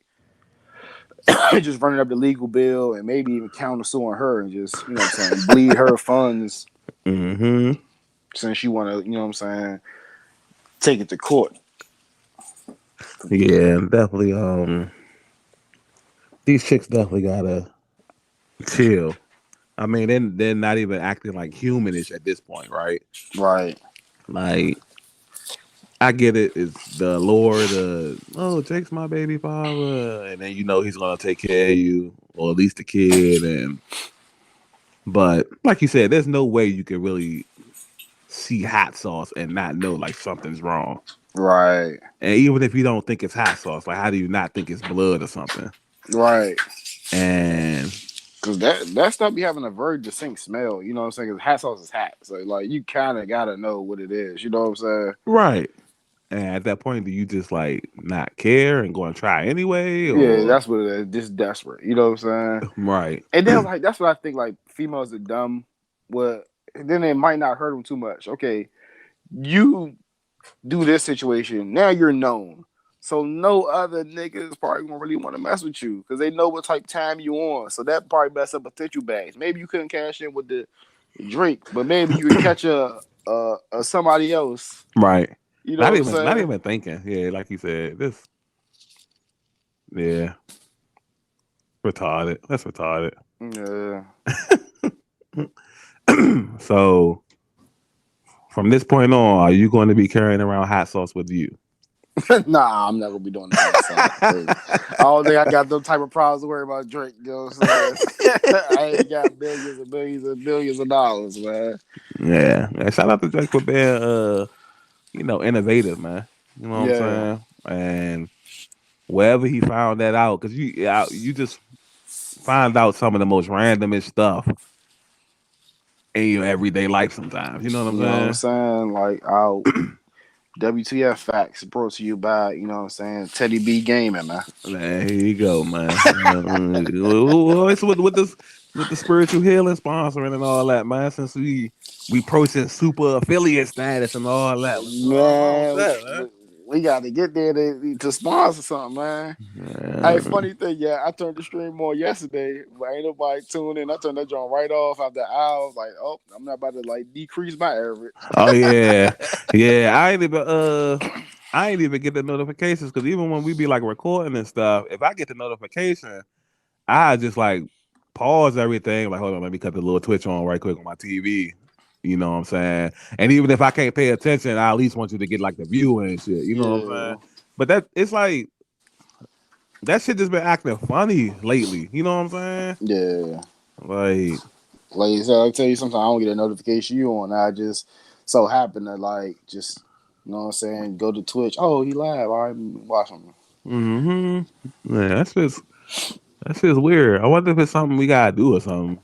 just running up the legal bill and maybe even countersuing her and just, you know what I'm saying, bleed her funds Mm-hmm. since you want to, you know what I'm saying, take it to court. Yeah, definitely. These chicks definitely gotta chill. I mean, they're not even acting like humanish at this point, right? Right. Like, I get it. It's the allure, oh, Jake's my baby father, and then you know he's gonna take care of you, or at least the kid. And but like you said, there's no way you can really see hot sauce and not know like something's wrong. Right. And even if you don't think it's hot sauce, like how do you not think it's blood or something? Right. And Cause that stuff be having a very distinct smell, you know what I'm saying? Cause hot sauce is hot, so like you kind of gotta know what it is, you know what I'm saying? right. And at that point, do you just like not care and go and try anyway, Yeah, or that's what it is. Just desperate. You know what I'm saying? right, And then like that's what I think. Like females are dumb. Well, then it might not hurt them too much. Okay, you do this situation. Now you're known. So no other niggas probably gonna really want to mess with you because they know what type of time you on. So that probably mess up potential bags. Maybe you couldn't cash in with the drink, but maybe you could catch a somebody else. right? You know Not what I'm even, not saying? even thinking. Yeah, like you said, this, yeah, retarded. That's retarded. Yeah. So from this point on, are you going to be carrying around hot sauce with you? Nah, I'm not gonna be doing that. So I don't think I got them type of problems to worry about drink. You know what I'm saying? I ain't got billions and billions and billions of dollars, man. Yeah. Shout out to Drake for being innovative, man. You know what I'm Yeah. saying? And wherever he found that out, because you just find out some of the most randomest stuff in your everyday life sometimes. You know what You know what I'm I'm saying? Like I'll saying? WTF facts brought to you by, you know what I'm saying, Teddy B Gaming, man. Man, here you go, man. It's with the spiritual healing sponsoring and all that, man. Since we approaching super affiliate status and all that. What's going on with Man, that, man? we got to get there to sponsor something, man. Hey, Yeah. funny thing, yeah, I turned the stream on yesterday, but ain't nobody tuned in. I turned that joint right off after an hour. I was like, oh, I'm not about to like decrease my average. Oh yeah, yeah. I ain't even get the notifications because even when we be like recording and stuff, if I get the notification, I just like pause everything. Like, hold on, let me cut the little Twitch on right quick on my TV. You know what I'm saying? And even if I can't pay attention, I at least want you to get like the view and shit. You know what I'm saying? Yeah, But that it's like that shit just been acting funny lately. You know what I'm saying? yeah. Like, Like I said, I tell you, sometimes I don't get a notification you on. I just so happen to like just, you know what I'm saying, go to Twitch. Oh, he live. I'm watching. mm-hmm. Man, that's just weird. I wonder if it's something we gotta do or something.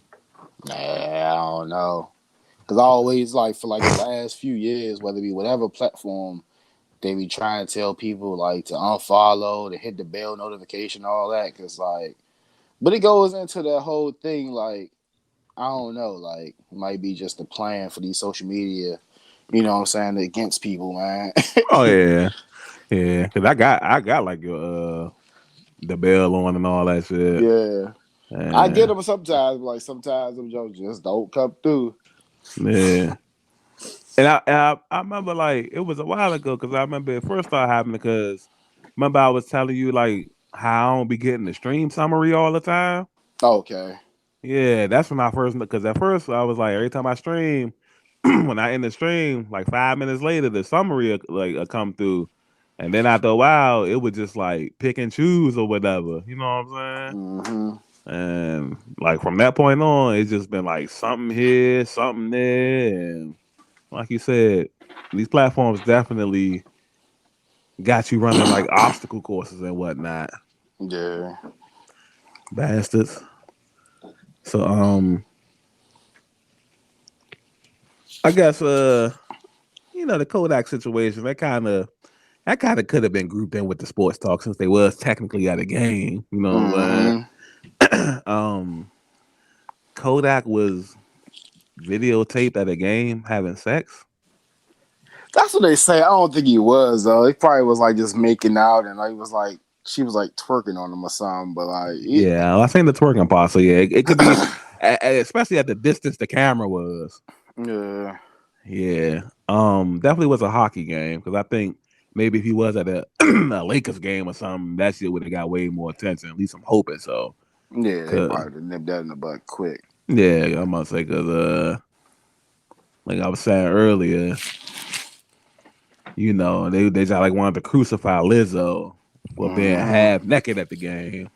Nah, I don't know. Cause I always like for like the last few years, whether it be whatever platform, they be trying to tell people like to unfollow, to hit the bell notification, all that. Cause like, but it goes into the whole thing. Like I don't know. Like it might be just a plan for these social media. You know what I'm saying, against people, man. Oh yeah, yeah. Cause I got like the bell on and all that shit. Yeah, I get And them sometimes. But like sometimes them jokes just don't come through. yeah. And I remember like it was a while ago because I remember it first started happening because remember I was telling you like how I don't be getting the stream summary all the time. Okay. Yeah, that's when I first because at first I was like every time I stream, when I end the stream, like 5 minutes later the summary like come through, and then after a while it would just like pick and choose or whatever. You know what I'm saying? Mm-hmm. And like from that point on, it's just been like something here, something there, and like you said, these platforms definitely got you running like obstacle courses and whatnot. Yeah. Bastards. So I guess the Kodak situation, that kind of could have been grouped in with the sports talk since they was technically at a game, you know what I'm Mm-hmm. saying? Kodak was videotaped at a game having sex. That's what they say. I don't think he was though. He probably was like just making out, and like was like she was like twerking on him or something. But like, Yeah, I seen the twerking part, so yeah, it could be, especially at the distance the camera was. yeah, Yeah. Definitely was a hockey game because I think maybe if he was at a Lakers game or something, that shit would have got way more attention. At least I'm hoping so. yeah, they Cause probably nipped that in the butt quick. yeah, I'm gonna say because like I was saying earlier, they just like wanted to crucify Lizzo for being Mm-hmm. half naked at the game.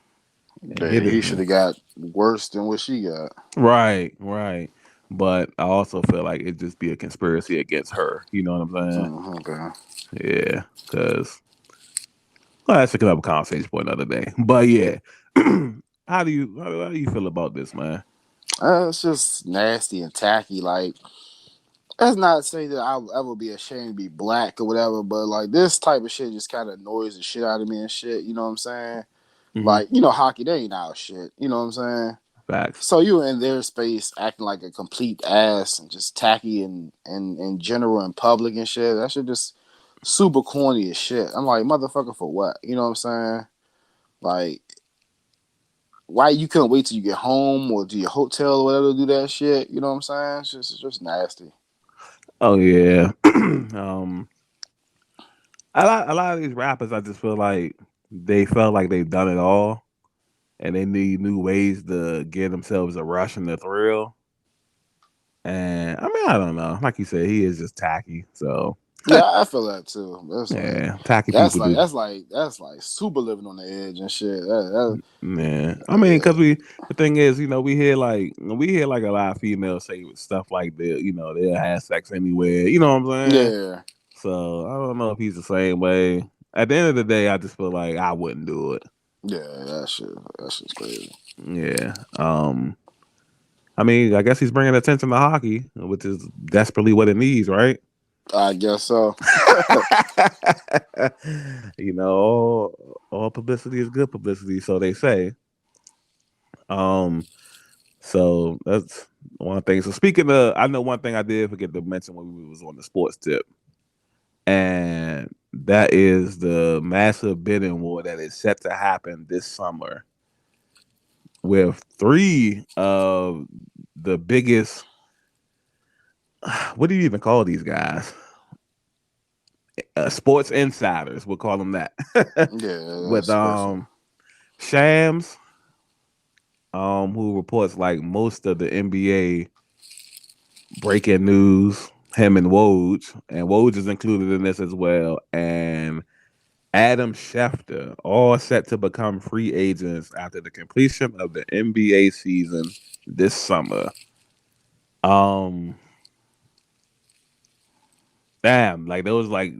And Yeah, it he is should have got worse than what she got. right, right. But I also feel like it just be a conspiracy against her. You know what I'm saying? Mm-hmm. Okay. Yeah, because well, that's another conversation for another day. But yeah, how do you feel about this, man? It's just nasty and tacky. Like That's not to say that I will ever be ashamed to be black or whatever, but like this type of shit just kind of annoys the shit out of me and shit. You know what I'm saying? Mm-hmm. Like, you know, hockey, they ain't our shit. You know what I'm saying? Facts. So you in their space acting like a complete ass and just tacky and in general in public and shit. That shit just super corny as shit. I'm like, motherfucker, for what? You know what I'm saying? Like, why you couldn't wait till you get home or to your hotel or whatever to do that shit? You know what I'm saying? It's just nasty. Oh yeah. A lot of these rappers, I just feel like they felt like they've done it all, and they need new ways to give themselves a rush and a thrill. And I mean, I don't know. Like you said, he is just tacky. So Yeah, I feel that too. That's like yeah, tacky people do. that's like super living on the edge and shit. Yeah, I mean, because the thing is, we hear like a lot of females say stuff like that. They'll have sex anywhere. You know what I'm saying? Yeah, So I don't know if he's the same way. At the end of the day, I just feel like I wouldn't do it. yeah, that shit's crazy. Yeah. I mean, I guess he's bringing attention to hockey, which is desperately what it needs, right? I guess so. All publicity is good publicity, so they say. Um, so that's one thing. So speaking of, I know one thing I did forget to mention when we was on the sports tip, and that is the massive bidding war that is set to happen this summer with three of the biggest. What do you even call these guys? Sports insiders, we'll call them that. Yeah, With that's sports. Shams, who reports like most of the NBA breaking news, him and Woj is included in this as well, and Adam Schefter, all set to become free agents after the completion of the NBA season this summer. Um, damn, like those like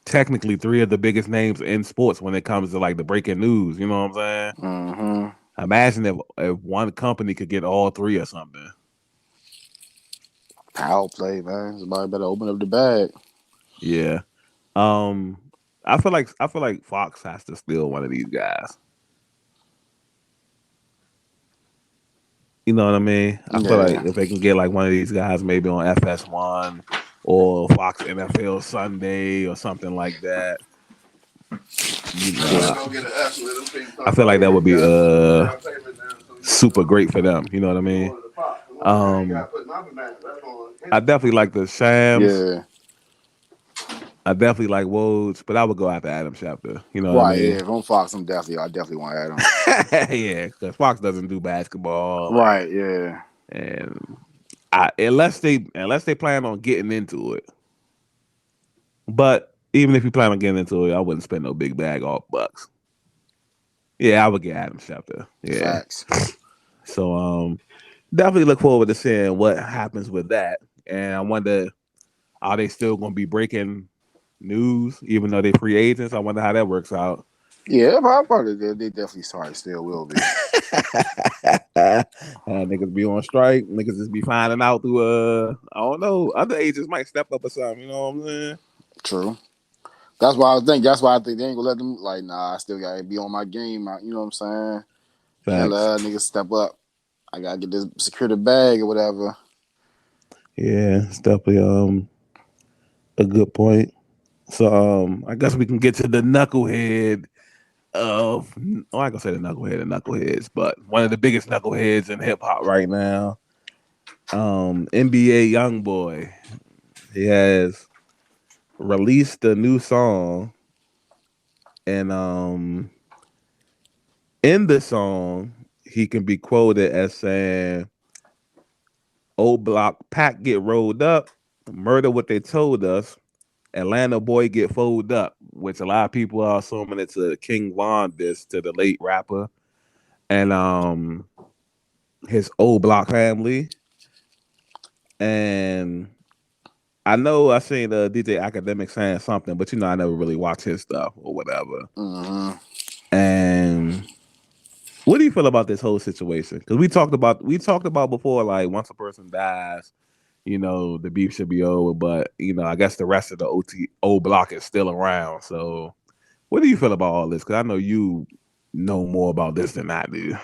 technically three of the biggest names in sports when it comes to like the breaking news. You know what I'm saying? Mm-hmm. Imagine if one company could get all three or something. Power play, man. Somebody better open up the bag. Yeah. Um, I feel like Fox has to steal one of these guys. You know what I mean? I feel like Yeah. if they can get like one of these guys maybe on FS1 or Fox NFL Sunday or something like that, you know, I feel like that would be super great for them. You know what I mean? Um, I definitely like the Shams. Yeah. I definitely like Woj, but I would go after Adam Schefter. You know what I Right, mean? yeah. If I'm Fox, I definitely want Adam. Yeah, because Fox doesn't do basketball, like, Right, yeah. and unless they plan on getting into it. But even if you plan on getting into it, I wouldn't spend no big bag off Bucks. Yeah, I would get Adam Schefter. Yeah. Facts. So definitely look forward to seeing what happens with that. And I wonder, are they still going to be breaking news even though they free agents? I wonder how that works out. Yeah, probably they definitely sorry still will be. Niggas be on strike. Niggas just be finding out through I don't know. Other agents might step up or something. You know what I'm saying? True. That's why I think they ain't gonna let them like nah, I still gotta be on my game. You know what I'm saying? Can't Facts. let niggas step up. I gotta get this secure the bag or whatever. Yeah, it's definitely a good point. So I guess we can get to the knucklehead of I ain't gonna say the knucklehead of knuckleheads, but one of the biggest knuckleheads in hip hop right now. NBA Youngboy. He has released a new song, and in the song he can be quoted as saying, "Old block pack get rolled up, murder what they told us. Atlanta boy get folded up," which a lot of people are assuming it's a King Von diss to the late rapper and his old block family. And I know I seen DJ Academic saying something, but I never really watch his stuff or whatever. Mm-hmm. And what do you feel about this whole situation? Because we talked about before, like once a person dies, the beef should be over. But I guess the rest of the old block is still around. So, what do you feel about all this? Because I know you know more about this than I do.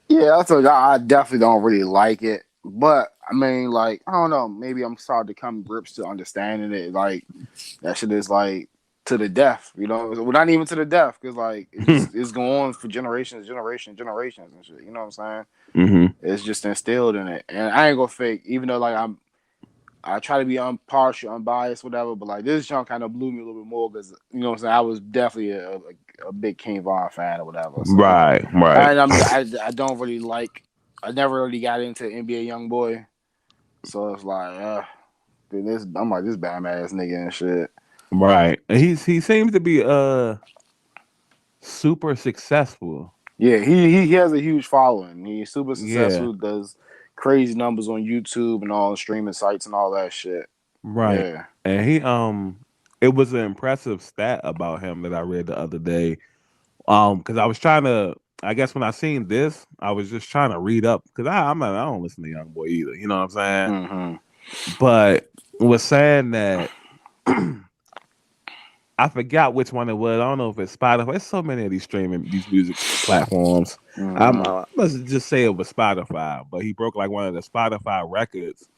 Yeah, I told you I definitely don't really like it. But I mean, like, I don't know. Maybe I'm starting to come grips to understanding it. Like that shit is like to the death. Well, not even to the death, because like it's going on for generations, generations and shit. You know what I'm saying? Mm-hmm. It's just instilled in it, and I ain't gonna fake. Even though like I try to be impartial, unbiased, whatever. But like this junk kind of blew me a little bit more because you know what I'm saying. I was definitely a big King Von fan or whatever. So Right, right, and I don't really like. I never really got into NBA YoungBoy, so it's like, dude, I'm like this bad ass nigga and shit. right. And he seems to be super successful. Yeah, he has a huge following. He's super Yeah, successful. Does crazy numbers on YouTube and all the streaming sites and all that shit. right. Yeah. And it was an impressive stat about him that I read the other day. Because I was trying to, I guess when I seen this, I was just trying to read up because I don't listen to Young Boy either. You know what I'm saying? Mm-hmm. But was saying that I forgot which one it was. I don't know if it's Spotify. There's so many of these music platforms. Mm-hmm. Let's just say it was Spotify, but he broke like one of the Spotify records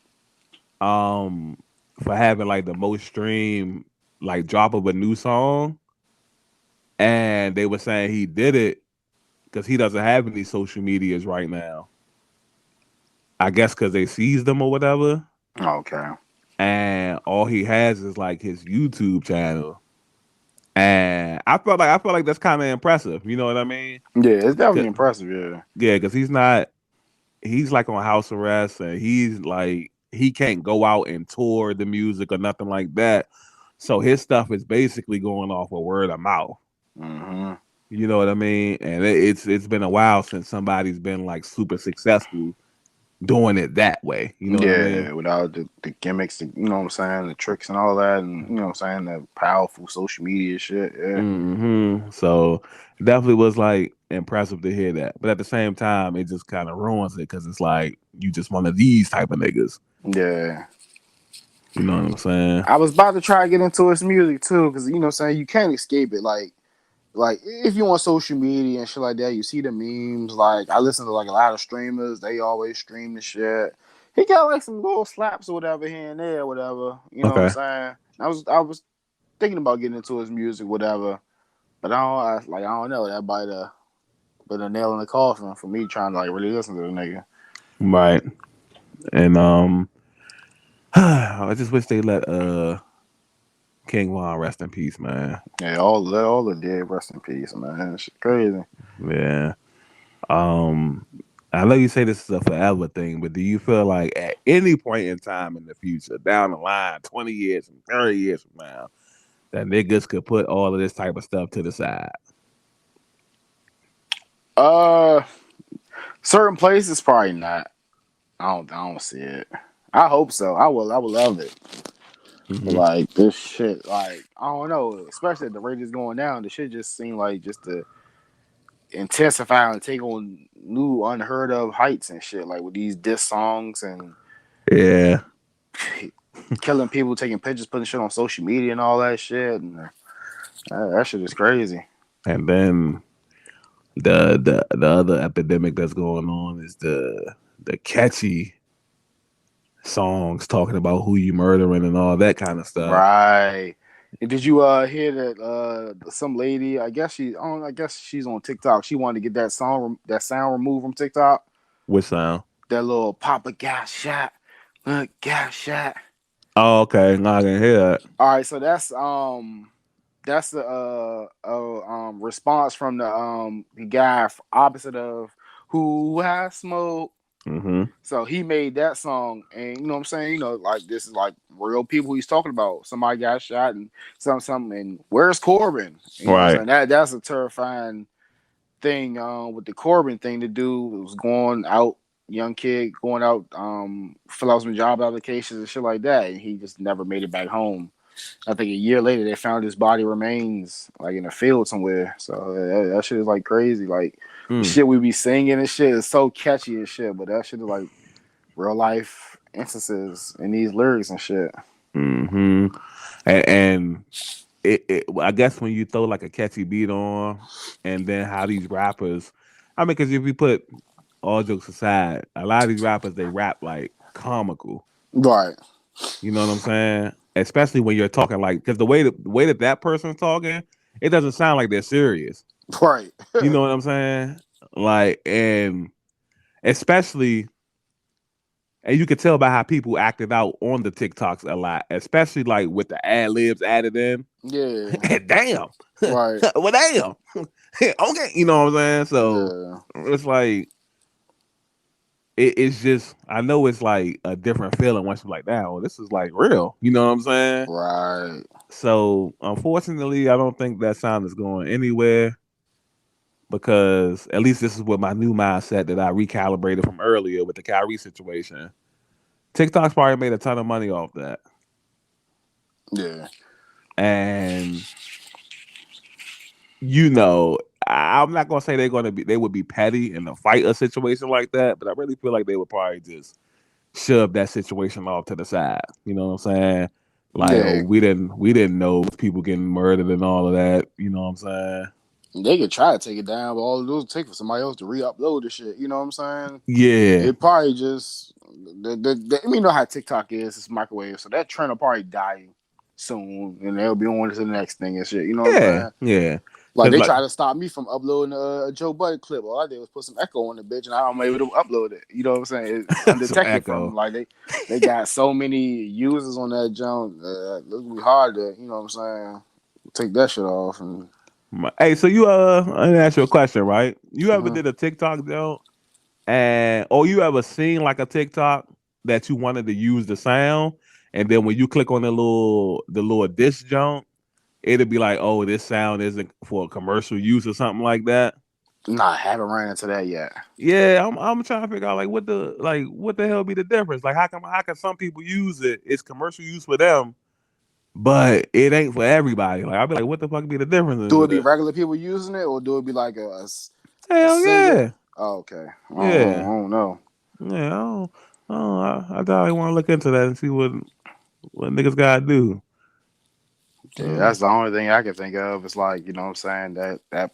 um for having like the most stream like drop of a new song, and they were saying he did it because he doesn't have any social medias right now. I guess because they seized them or whatever, Okay. and all he has is like his YouTube channel. And I felt like that's kind of impressive. You know what I mean? Yeah, it's definitely 'Cause- impressive. Yeah. Yeah, because he's like on house arrest, and he's like he can't go out and tour the music or nothing like that. So his stuff is basically going off of word of mouth. Mm-hmm. You know what I mean? And it's been a while since somebody's been like super successful doing it that way. You know what I mean? Yeah, without the gimmicks, you know what I'm saying, the tricks and all that, and you know what I'm saying, the powerful social media shit. Yeah. So definitely was like impressive to hear that, but at the same time, it just kind of ruins it because it's like you just one of these type of niggas. Yeah. You know what I'm saying? I was about to try to get into his music too, because you know what I'm saying, you can't escape it. Like if you on social media and shit like that, you see the memes. Like I listen to like a lot of streamers, they always stream the shit. He got like some little slaps or whatever here and there, whatever. You know what I'm Okay. saying? I was thinking about getting into his music, whatever. But I don't know. That might put a nail in the coffin for me trying to like really listen to the nigga. Right. And I just wish they let King Von rest in peace, man. Yeah, all the dead, rest in peace, man. Shit crazy. Yeah. Um, I know you say this is a forever thing, but do you feel like at any point in time in the future, down the line, 20 years, 30 years from now, that niggas could put all of this type of stuff to the side? Uh, certain places probably not. I don't see it. I hope so. I would love it. But Hmm. like this shit, like I don't know, especially at the rate it's going down, the shit just seemed like just to intensify and take on new unheard of heights and shit. Like with these diss songs and Yeah. killing people, taking pictures, putting shit on social media and all that shit. And that shit is crazy. And then the other epidemic that's going on is the catchy songs talking about who you murdering and all that kind of stuff. Right. And did you hear that some lady, I guess she's on TikTok. She wanted to get that sound removed from TikTok. Which sound? That little Papa got shot. Got shot. Oh, okay. No, I can hear that. All right, so that's the response from the guy opposite of who has smoke. Hmm. So he made that song, and you know what I'm saying. You know, like this is like real people he's talking about. Somebody got shot and something. And where's Corbin? You know what I'm Right. saying. That's a terrifying thing. With the Corbin thing to do was going out, young kid going out, fill out some job applications and shit like that, and he just never made it back home. I think a year later they found his body remains like in a field somewhere. So that shit is like crazy. Like the Mm. shit we be singing and shit is so catchy and shit, but that shit is like real life instances in these lyrics and shit. Mm-hmm. And I guess when you throw like a catchy beat on, and then how these rappers, I mean, because if you put all jokes aside, a lot of these rappers they rap like comical. Right. You know what I'm saying? Especially when you're talking like, because the way that that person's talking, it doesn't sound like they're serious. Right. You know what I'm saying? Like, and especially, and you can tell by how people acted out on the TikToks a lot, especially like with the ad libs added in. Yeah. Damn. Right. Well, damn. Okay, you know what I'm saying? So Yeah. it's like it's just I know it's like a different feeling once you're like, "Now this is like real." You know what I'm saying? Right. So unfortunately, I don't think that sound is going anywhere because at least this is what my new mindset that I recalibrated from earlier with the Kyrie situation. TikTok's probably made a ton of money off that, Yeah. and you know, I'm not gonna say they would be petty in a fight a situation like that, but I really feel like they would probably just shove that situation off to the side. You know what I'm saying? Like, oh, Yeah. we didn't know people getting murdered and all of that. You know what I'm saying? They could try to take it down, but all it does is take for somebody else to re-upload the shit. You know what I'm saying? Yeah, It probably just you know how TikTok is. It's microwave, so that trend will probably die soon, and they'll be on to the next thing and shit. You know what I'm yeah, saying? yeah. Like Cause they like tried to stop me from uploading a Joe Budden clip. All I did was put some echo on the bitch, and I'm able to upload it. You know what I'm saying? It's some undetected from them. echo. Like they got so many users on that jump. It's gonna be hard to, you know what I'm saying, take that shit off. And Hey, so you let me ask you a question, right? You ever uh did a TikTok joke, and or you ever seen like a TikTok that you wanted to use the sound, and then when you click on the little disc jump, it'd be like, oh, this sound isn't for commercial use or something like that. nah, I haven't ran into that yet. Yeah, I'm trying to figure out like what the hell be the difference? Like how can some people use it? It's commercial use for them, but it ain't for everybody. Like I'll be like, what the fuck be the difference Do in it be this? regular people using it, or do it be like a Hell singer? yeah, Oh, okay. I yeah, don't know. yeah. I definitely want to look into that and see what niggas gotta do. Yeah, Uh, that's the only thing I can think of. It's like, you know what I'm saying, that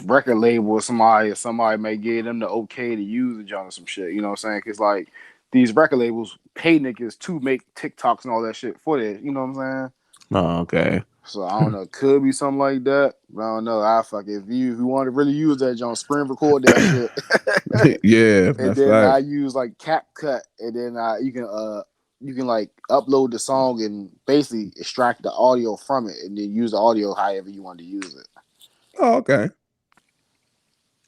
record label, somebody may give them the okay to use the joint or some shit. You know what I'm saying? Because like these record labels pay niggas to make TikToks and all that shit for this. You know what I'm saying? oh, okay. So I don't know. It could be something like that. But I don't know. I fuck it. If you want to really use that joint, screen record that shit, Yeah, and that's then I facts. use like CapCut, and then you can like upload the song and basically extract the audio from it, and then use the audio however you want to use it. Oh, okay.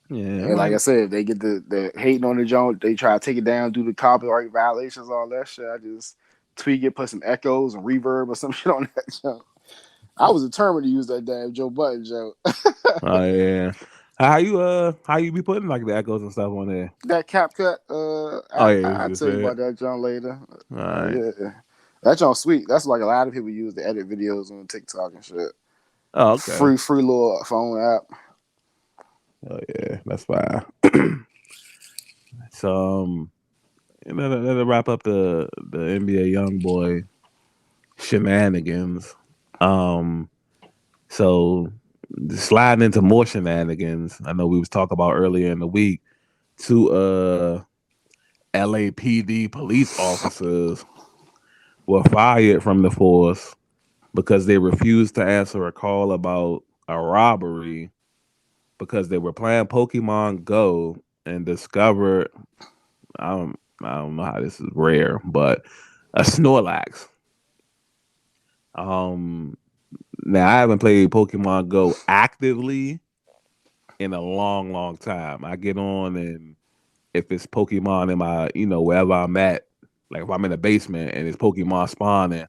Yeah, And like I said, they get the hating on the joint. They try to take it down, do the copyright violations, all that shit. I just tweak it, put some echoes and reverb or some shit on that joint. I was determined to use that damn Joe Budden joke. oh yeah. How you be putting like the echoes and stuff on there? That CapCut, Oh yeah, you I'll just tell you said. about that joint later. All right. Yeah, that joint sweet. That's like a lot of people use to edit videos on TikTok and shit. Oh, okay. Free little phone app. Oh yeah, that's fine. So that'll wrap up the NBA Youngboy shenanigans. Um, so sliding into more shenanigans. I know we was talking about earlier in the week. Two LAPD police officers were fired from the force because they refused to answer a call about a robbery because they were playing Pokemon Go and discovered I don't know how this is rare, but a Snorlax. Um, Now I haven't played Pokemon Go actively in a long, long time. I get on and if it's Pokemon in my, wherever I'm at, like if I'm in the basement and it's Pokemon spawning,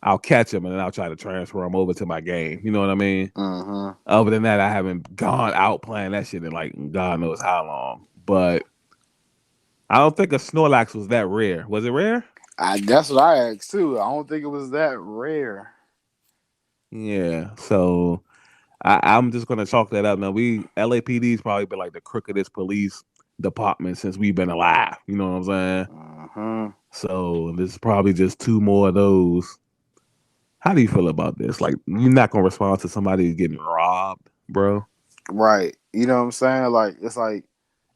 I'll catch them and then I'll try to transfer them over to my game. You know what I mean? Mm-hmm. Other than that, I haven't gone out playing that shit in like God knows how long. But I don't think a Snorlax was that rare. Was it rare? That's what I asked too. I don't think it was that rare. Yeah. So I'm just gonna chalk that up. Now we LAPD's probably been like the crookedest police department since we've been alive. You know what I'm saying? Mm-hmm. So this is probably just two more of those. How do you feel about this? Like, you're not gonna respond to somebody getting robbed, bro? Right. You know what I'm saying? Like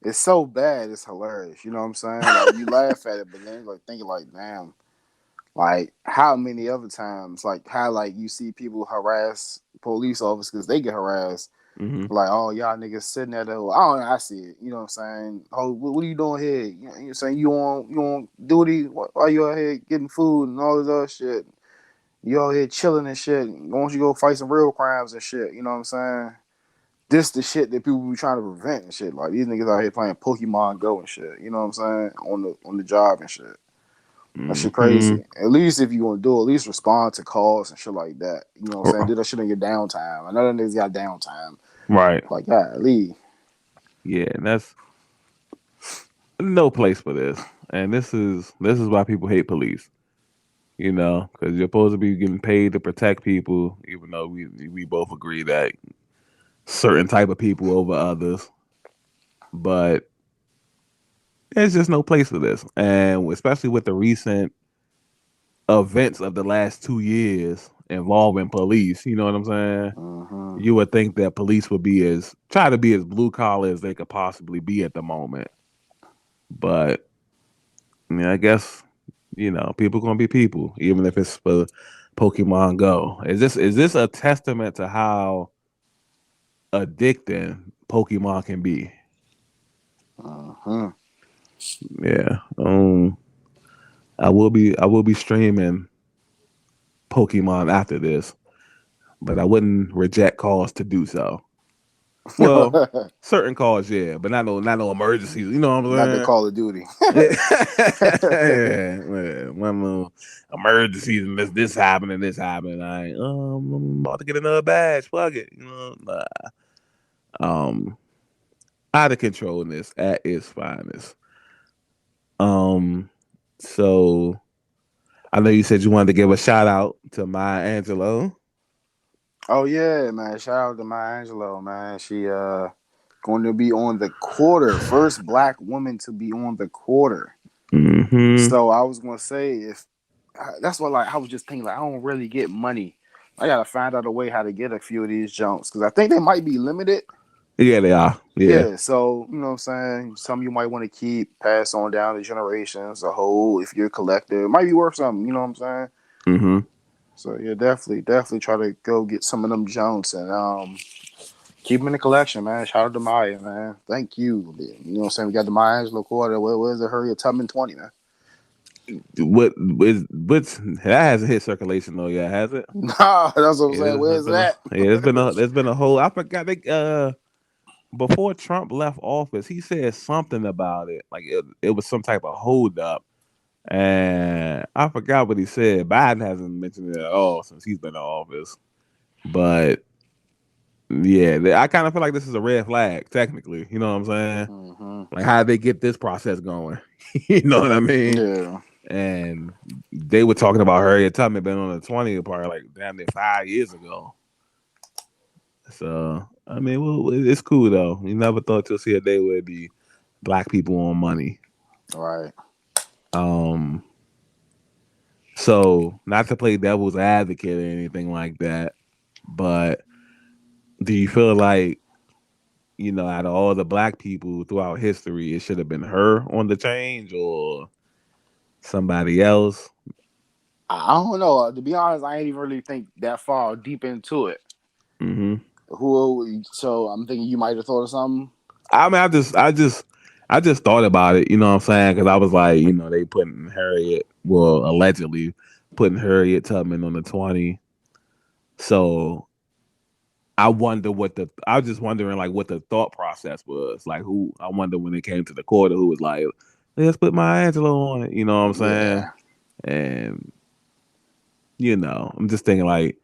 it's so bad, it's hilarious. You know what I'm saying? Like you laugh at it, but then like thinking like, damn, like how many other times, like how like you see people harass police officers because they get harassed. Hmm. Like, oh y'all niggas sitting there though. I don't know, I see it. You know what I'm saying? Oh, what are you doing here? You know saying you on duty? Why you out here getting food and all this other shit? You out here chilling and shit. Why don't you go fight some real crimes and shit? You know what I'm saying? This the shit that people be trying to prevent and shit. Like these niggas out here playing Pokemon Go and shit. You know what I'm saying? On the job and shit. That shit Hmm. crazy. At least if you gonna do it, at least respond to calls and shit like that. You know what I'm saying? R- Do that shit in your downtime. I know that niggas got downtime. Right. Like, golly. Yeah, and that's no place for this. And this is why people hate police. Because you're supposed to be getting paid to protect people, even though we both agree that certain type of people over others. But there's just no place for this, and especially with the recent events of the last 2 years involving police. You know what I'm saying? Mm-hmm. You would think that police would be as try to be as blue collar as they could possibly be at the moment. But I mean, I guess people gonna be people, even if it's for Pokemon Go. Is this a testament to how addicting Pokemon can be? Mm-hmm. Yeah. I will be streaming Pokemon after this, but I wouldn't reject calls to do so. Well, certain calls, yeah, but not no emergencies. You know what Not the I'm Call of Duty. saying? Yeah, one little emergencies and this happening, this happening. I'm about to get another badge. Fuck it, Nah. Um, Out of control in this at its finest. Um, so I know you said you wanted to give a shout out to Maya Angelou. Oh yeah, man. Shout out to Maya Angelou, man. She going to be on the quarter. First black woman to be on the quarter. Mm-hmm. So I was gonna say if that's what like I was just thinking like I don't really get money. I gotta find out a way how to get a few of these jumps because I think they might be limited. Yeah, they are. Yeah. Yeah, so you know what I'm saying. Some you might want to keep, pass on down to generations. A whole, if you're a collector, it might be worth something. You know what I'm saying. Mm-hmm. So yeah, definitely try to go get some of them Jones and keep them in the collection, man. Shout out to Maya, man. Thank you. You know what I'm saying. We got the Maya Angelou quarter. What is it? Harriet Tubman 20, man. What's that hasn't hit circulation though yet, has it? Nah, that's what I'm Yeah, saying. there's Where's been a that? yeah, there's been a whole I forgot they before Trump left office, he said something about it. Like it was some type of hold up. And I forgot what he said. Biden hasn't mentioned it at all since he's been in office. But yeah, I kind of feel like this is a red flag, technically. You know what I'm saying? Mm-hmm. Like how they get this process going. You know what I mean? Yeah. And they were talking about Harriet Tubman been on the 20 part like damn near 5 years ago. So I mean, well, it's cool though. You never thought you'll see a day where the black people on money. Right. Um, so not to play devil's advocate or anything like that, but do you feel like out of all the black people throughout history, it should have been her on the change or somebody else? I don't know. To be honest, I ain't even really think that far deep into it. Hmm. Who? So I'm thinking you might have thought of something. I mean, I just thought about it. You know what I'm saying? Because I was like, they putting Harriet, well, allegedly putting Harriet Tubman on the 20. So I was just wondering like what the thought process was. Like who I wonder when it came to the quarter who was like, let's put my Angelo on it. You know what I'm saying? Yeah. And I'm just thinking like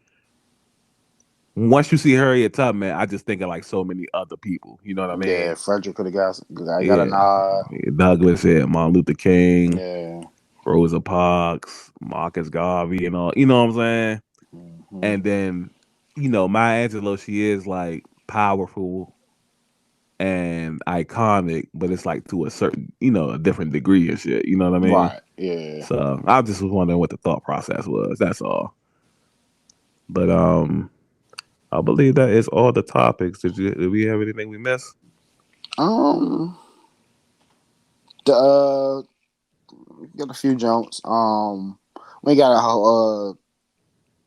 once you see Harriet Tubman, I just think of like so many other people. You know what I Yeah. mean? Frederick could have got a Yeah. nod. Douglas said Martin Luther King, Yeah. Rosa Parks, Marcus Garvey, and all. You know what I'm saying? Mm-hmm. And then, Maya Angelou, she is like powerful and iconic, but it's like to a certain, a different degree and shit. You know what I mean? Right. Yeah. So I just was wondering what the thought process was. That's all. But I believe that is all the topics. Did we have anything we missed? Um. The got a few jumps. We got to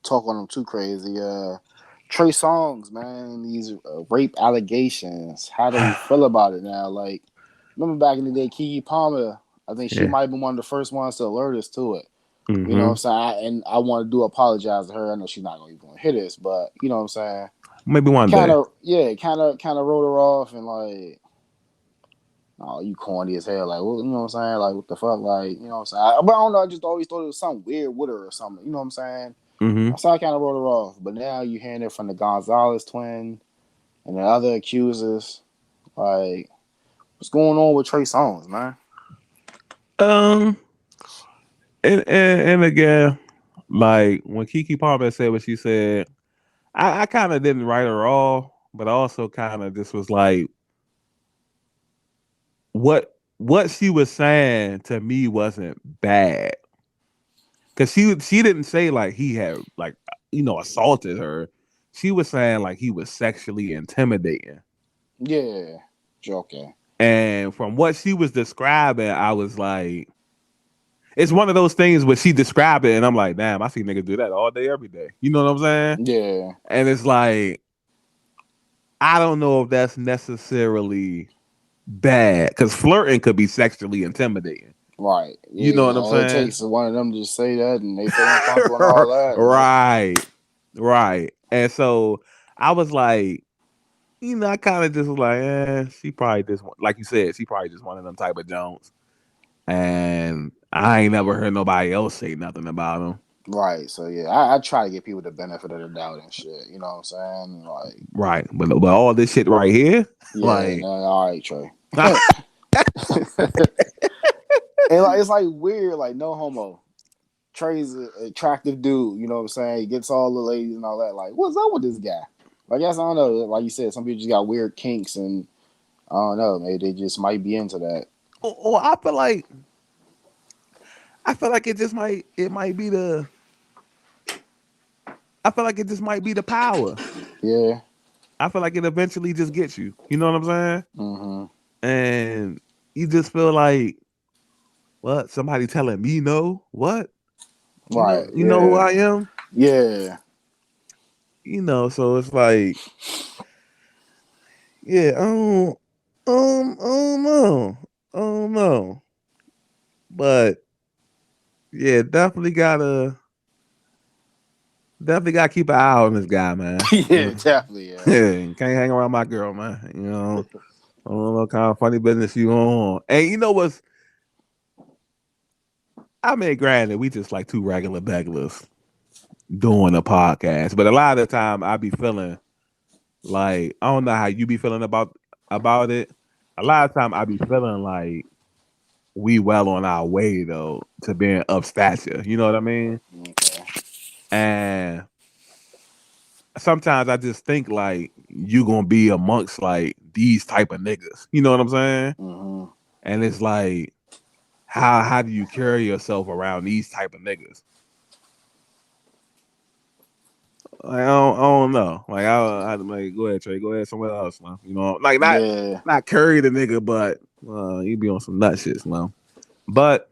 talk on them too crazy. Trey Songz, man, these rape allegations. How do we feel about it now? Like, remember back in the day, Keke Palmer. I think she Yeah. might have been one of the first ones to alert us to it. You know what I'm Mm-hmm. saying? And I want to do apologize to her. I know she's not gonna even hear this, but you know what I'm saying? Maybe one Kind day. of, yeah, kind of wrote her off and like, oh, you corny as hell. Like, well, you know what I'm saying? Like, what the fuck? Like, you know what I'm saying? But I don't know. I just always thought it was something weird with her or something. You know what I'm saying? Mm-hmm. So I kind of wrote her off. But now you hearing it from the Gonzalez twin and the other accusers. Like, what's going on with Trey Songz, man? Um, and again, like when Keke Palmer said what she said, I kind of didn't write her off, but I also kind of just was like, what she was saying to me wasn't bad, because she didn't say like he had like assaulted her. She was saying like he was sexually intimidating. Yeah, joking. And from what she was describing, I was like, it's one of those things where she described it, and I'm like, damn, I see niggas do that all day, every day. You know what I'm saying? Yeah, And it's like, I don't know if that's necessarily bad, because flirting could be sexually intimidating. right. You know Yeah, what I'm all it saying? takes is one of them to just say that and they feel uncomfortable and all that. And they, Right, right. And so I was like, I kind of just was like, she probably just, like you said, she probably just one of them type of Jones. And I ain't never heard nobody else say nothing about him. right. So, yeah, I try to give people the benefit of the doubt and shit. You know what I'm saying? Like, Right. But all this shit right here, yeah, like, no, all right, Trey. And like it's like weird, like no homo. Trey's an attractive dude, you know what I'm saying? He gets all the ladies and all that. Like, what's up with this guy? I guess I don't know. Like you said, some people just got weird kinks, and I don't know. Maybe they just might be into that. or I feel like it might be the I feel like it just might be the power. Yeah. I feel like it eventually just gets you. You know what I'm saying? Mm-hmm. And you just feel like, what? Somebody telling me no? What? You Right. know, you know who Yeah. I am? Yeah. So it's like, yeah, I don't know. I don't know. But yeah, definitely gotta keep an eye on this guy, man. Yeah. Definitely. Yeah. Can't hang around my girl, man. I don't know what kind of funny business you on. And you know what's I mean, granted, we just like two regular beggars doing a podcast. But a lot of the time I be feeling like, I don't know how you be feeling about it. A lot of time I be feeling like we well on our way though to being up stature. You know what I mean? Okay. And sometimes I just think like you gonna be amongst like these type of niggas. You know what I'm saying? Mm-hmm. And it's like, how do you carry yourself around these type of niggas? Like, I don't know. Like I like, go ahead, Trey. Go ahead somewhere else, man. Like Yeah. not carry the nigga, but you be on some nut shit, man. But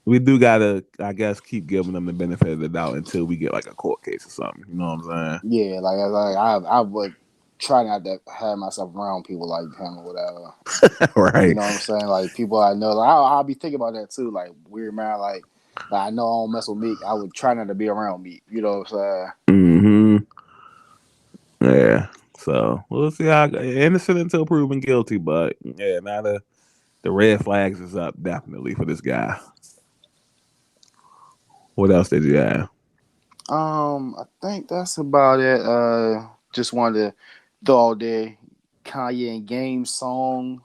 we do gotta, I guess, keep giving them the benefit of the doubt until we get like a court case or something. You know what I'm Yeah. I would try not to have myself around people like him or whatever. saying? You Right. know what I'm saying? Like people I know, like I'll be thinking about that too. Like weird man, like I know I don't mess with Meek. I would try not to be around Meek. You know what I'm saying? Mm-hmm. Yeah. So we'll see how innocent until proven guilty, but yeah, now the red flags is up definitely for this guy. What else did you have? I think that's about it. Just wanted to throw out there Kanye and Game song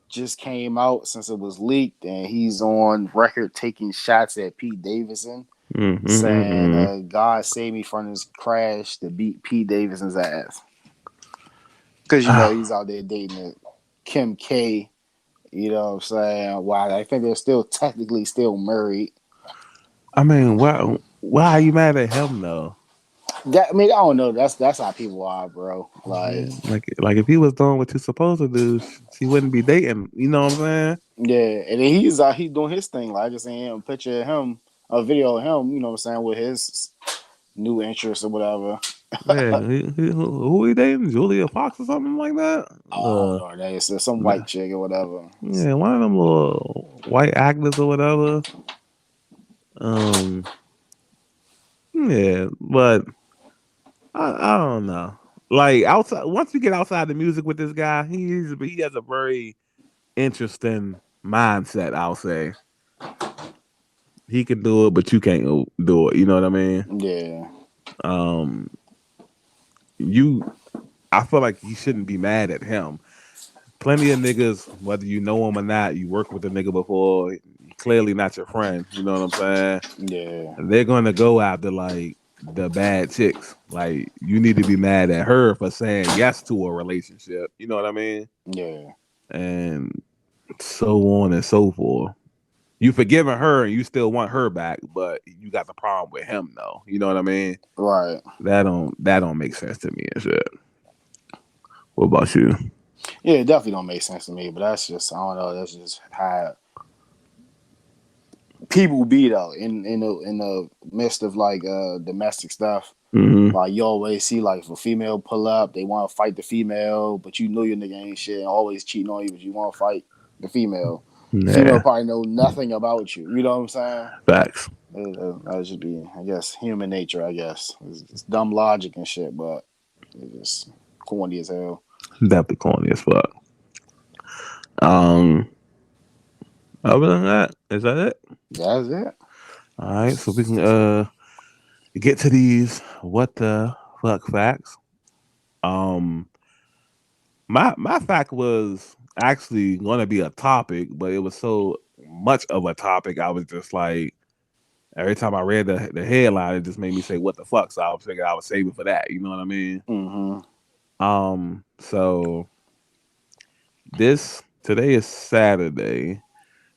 just came out since it was leaked, and he's on record taking shots at Pete Davidson, Mm-hmm, saying, mm-hmm. 'God save me from this crash to beat Pete Davidson's ass.'" Because he's out there dating Kim K. You know what I'm saying? Why I think they're still technically still married. I mean, why are you mad at him though? That I mean, I don't know. That's how people are, bro. Like, Like if he was doing what you're supposed to do, she wouldn't be dating. You know what I'm saying? yeah, and then he's out, he's doing his thing. Like I just seen him picture of him, a video of him. You know what I'm saying, with his new interests or whatever. Yeah, who he dating? Julia Fox or something like that? I don't know. That is some Nah, white chick or whatever. yeah, one of them little white actors or whatever. Um, yeah, but I don't know. Like outside, once you get outside the music with this guy, he has a very interesting mindset. I'll say he can do it, but you can't do it. You know what I mean? Yeah, Um, you, I feel like you shouldn't be mad at him. Plenty of niggas, whether you know him or not, you work with a nigga before, clearly not your friend. You know what I'm saying? yeah, And they're gonna go after like the bad chicks. Like you need to be mad at her for saying yes to a relationship. You know what I mean? yeah. And so on and so forth. You forgiving her and you still want her back, but you got the problem with him though. You know what I mean? Right. That don't make sense to me and shit. What about you? Yeah, it definitely don't make sense to me. But that's just I don't know. That's just how people be though in the midst of like domestic stuff. Mm-hmm. Like you always see like if a female pull up, they want to fight the female, but you know your nigga ain't shit and always cheating on you, but you want to fight the female. Female Yeah, probably know nothing about you. You know what I'm saying? facts. That should be, I guess, human nature. I guess it's dumb logic and shit, but it's just corny as hell. Definitely corny as fuck. Um, other than that, is that it? That's it. All right, so we can get to these what the fuck facts. Um, my fact was actually going to be a topic, but it was so much of a topic. I was just like, every time I read the headline, it just made me say, "What the fuck?" So I was thinking I was saving for that. You know what I mean? Mm-hmm. So this today is Saturday.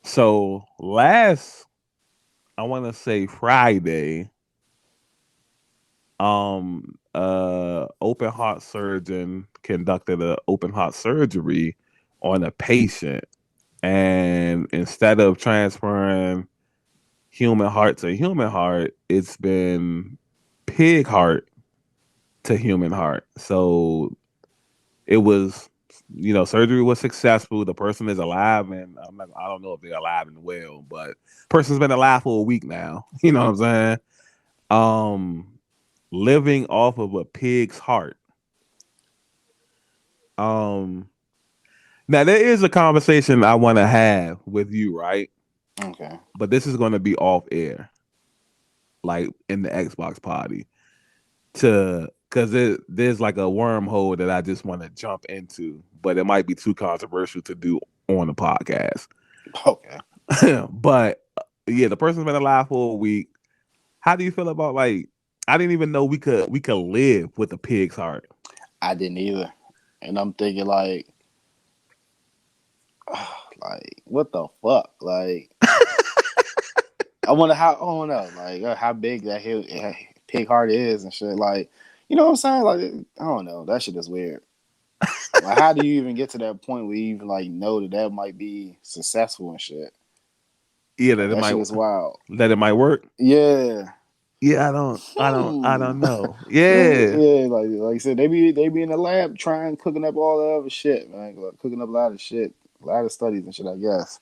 So last, I want to say Friday, open heart surgeon conducted a open heart surgery on a patient, and instead of transferring human heart to human heart, it's been pig heart to human heart. So it was, surgery was successful. The person is alive, and I don't know if they're alive and well, but person's been alive for a week now. You know what I'm saying? Um, living off of a pig's heart. Um, Now there is a conversation I want to have with you, right? Okay. But this is going to be off air, like in the Xbox party, to because there's like a wormhole that I just want to jump into, but it might be too controversial to do on the podcast. Okay. But yeah, the person's been alive for a week. How do you feel about like? I didn't even know we could live with a pig's heart. I didn't either, and I'm thinking like what the fuck, like. I wonder how. I don't know, like how big that pig heart is and shit. Like, you know what I'm saying? Like, I don't know. That shit is weird. Like, how do you even get to that point where you even like know that might be successful and shit? Yeah, Like, that shit is wild. that it might work. Yeah. Yeah, I don't know. Yeah, Yeah, like I said, they be in the lab trying cooking up all the other shit, man. Like, cooking up a lot of shit, a lot of studies and shit, I guess.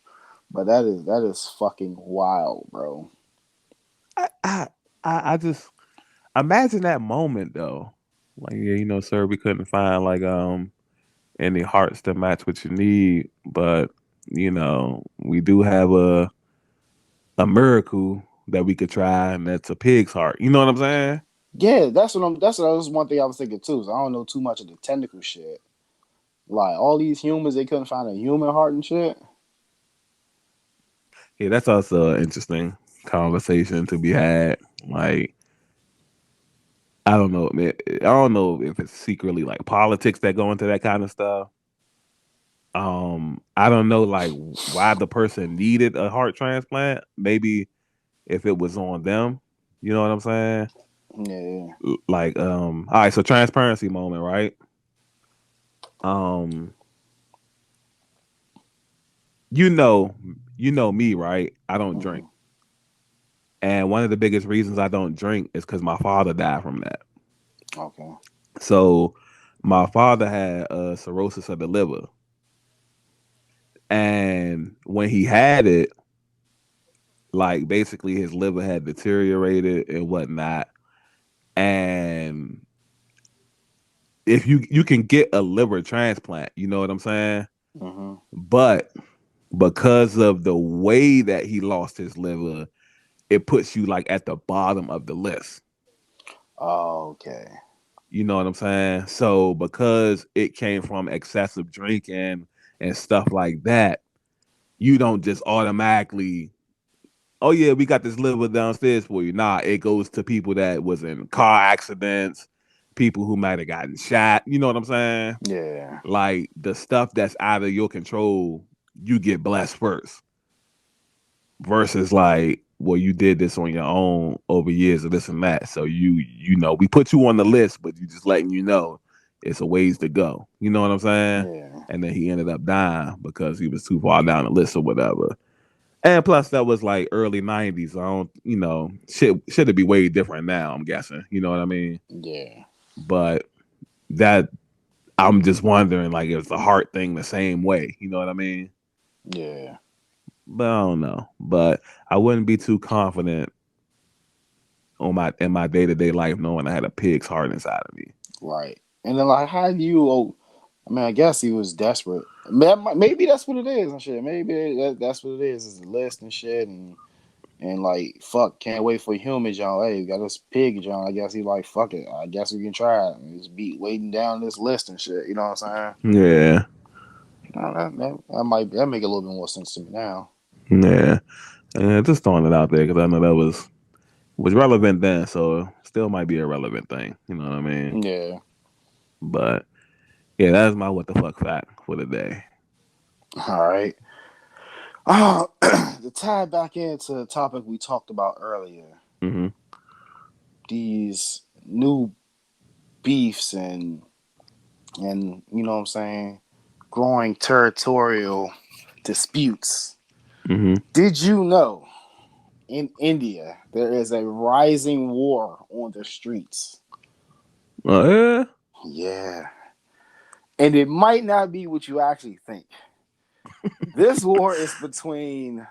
But that is fucking wild, bro. I, I I just imagine that moment though. Like, yeah, sir, we couldn't find like any hearts to match what you need, but we do have a miracle that we could try, and that's a pig's heart. You know what I'm saying? Yeah, That's what was one thing I was thinking too. So I don't know too much of the technical shit. Like all these humans, they couldn't find a human heart and shit. Yeah, that's also an interesting conversation to be had. Like, I don't know, man. I don't know if it's secretly like politics that go into that kind of stuff. I don't know like why the person needed a heart transplant. Maybe if it was on them, you know what I'm saying? Yeah. Like, all right, so transparency moment, right? Um, you know, you know me, right? I don't drink. Hmm. And one of the biggest reasons I don't drink is because my father died from that. Okay. So my father had cirrhosis of the liver. And when he had it, like basically his liver had deteriorated and whatnot. And if you can get a liver transplant, you know what I'm saying? Hmm. But because of the way that he lost his liver, it puts you like at the bottom of the list. Okay. You know what I'm saying? So because it came from excessive drinking and stuff like that, you don't just automatically, oh yeah, we got this liver downstairs for you. Nah, it goes to people that was in car accidents, people who might have gotten shot. You know what I'm saying? Yeah. Like the stuff that's out of your control, you get blessed first. Versus like, well, you did this on your own over years of this and that. So you know, we put you on the list, but you just letting you know it's a ways to go. You know what I'm saying? Yeah. And then he ended up dying because he was too far down the list or whatever. And plus that was like early '90s. I don't, you know, shit should it be way different now, I'm guessing. You know what I mean? Yeah. But that I'm just wondering like is the heart thing the same way? You know what I mean? Yeah. But I don't know. But I wouldn't be too confident on my in my day to day life, knowing I had a pig's heart inside of me. Right. And then like, how do you? Oh, I mean, I guess he was desperate. Maybe that's what it is and shit. Maybe that's what it is the list and shit and like fuck, can't wait for human John. Hey, got this pig John. I guess he like fuck it. I guess we can try it. And just be waiting down this list and shit. You know what I'm saying? Yeah, That might that make a little bit more sense to me now. yeah, and just throwing it out there because I know that was relevant then, so still might be a relevant thing. You know what I mean? Yeah. But yeah, that's my what the fuck fact for the day. All right. To tie back into the topic we talked about earlier, Hmm. these new beefs and you know what I'm saying, growing territorial disputes. Hmm. Did you know in India there is a rising war on the streets? Oh yeah. Yeah. And it might not be what you actually think. This war is between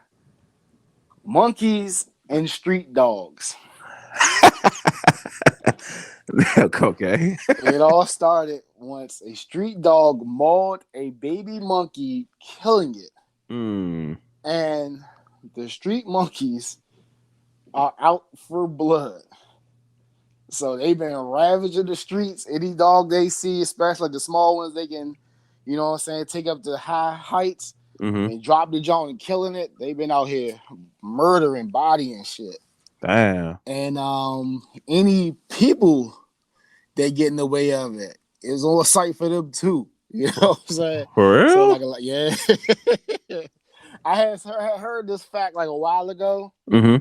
monkeys and street dogs. Okay. It all started once a street dog mauled a baby monkey, killing it. Mm. And the street monkeys are out for blood. So they've been ravaging the streets. Any dog they see, especially the small ones, they can, you know what I'm saying, take up to high heights Hmm. and drop the joint and killing it. They've been out here murdering, bodying shit. Damn. And any people that get in the way of it is on site for them too. You know what I'm saying? For So real? like yeah. I had heard this fact like a while ago. Hmm.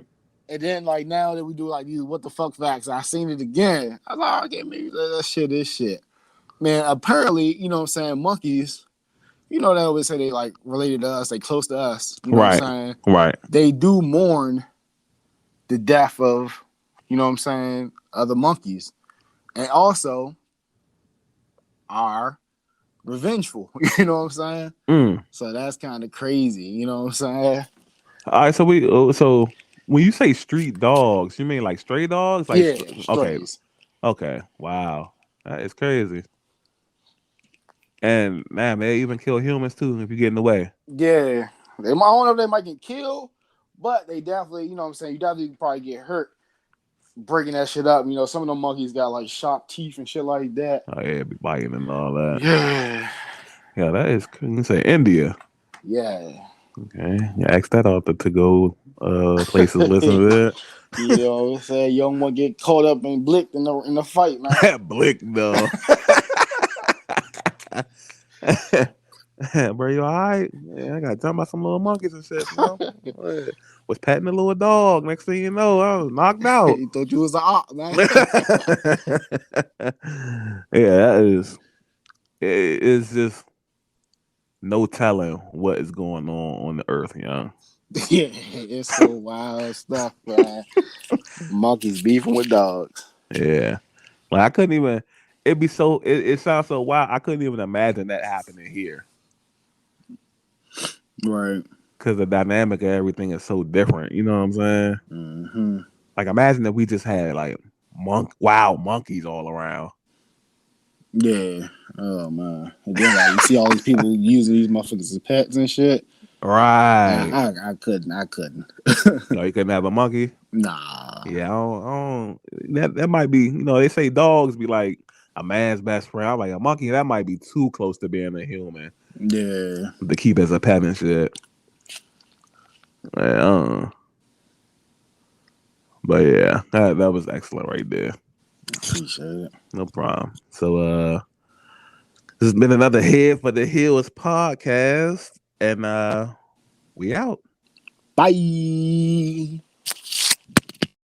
And then like now that we do like these what the fuck facts, I seen it again. I was like, oh, okay, maybe that shit is shit. Man, apparently, you know what I'm saying, monkeys, you know they always say they like related to us, they close to us, you know what Right. I'm saying? Right. They do mourn the death of, you know what I'm saying, other monkeys. And also are revengeful, you know what I'm saying? Mm. So that's kind of crazy, you know what I'm saying? All right. So when you say street dogs, you mean like stray dogs? Like Yeah, okay. strays. Okay. Wow. That is crazy. And man, they even kill humans too if you get in the way. Yeah. They might, I don't know if they might get killed, but they definitely, you know what I'm saying, you definitely probably get hurt breaking that shit up. You know, some of them monkeys got like sharp teeth and shit like that. Oh yeah, be biting and all that. Yeah. Yeah, that is. You say India. Yeah. Okay, yeah, ask that out the to go places. Listen to that. You know what I'm saying? Youngboy get caught up and blicked in the fight, man. Blick though. Bro, you all right? Yeah, I got to talk about some little monkeys and shit, Was patting the little dog. Next thing you know, I was knocked out. He thought you was an op, man. Yeah, that is. It's just no telling what is going on the earth, young. Yeah, it's so wild stuff, man. Monkeys beefing with dogs. Yeah, like I couldn't even. It'd be so. It sounds so wild. I couldn't even imagine that happening here. Right. Because the dynamic of everything is so different. You know what I'm saying? Mm-hmm. Like imagine if we just had like wild monkeys all around. Yeah. Oh man. And then like you see all these people using these motherfuckers as pets and shit. Right. I couldn't. No, you couldn't have a monkey. Nah. Yeah, I don't. That might be. They say dogs be like a man's best friend. I'm like a monkey. That might be too close to being a human. Yeah. To keep as a pet and shit. Yeah. But yeah, that was excellent right there. Appreciate it. No problem. So this has been another Head for the Hills podcast, and we out. Bye.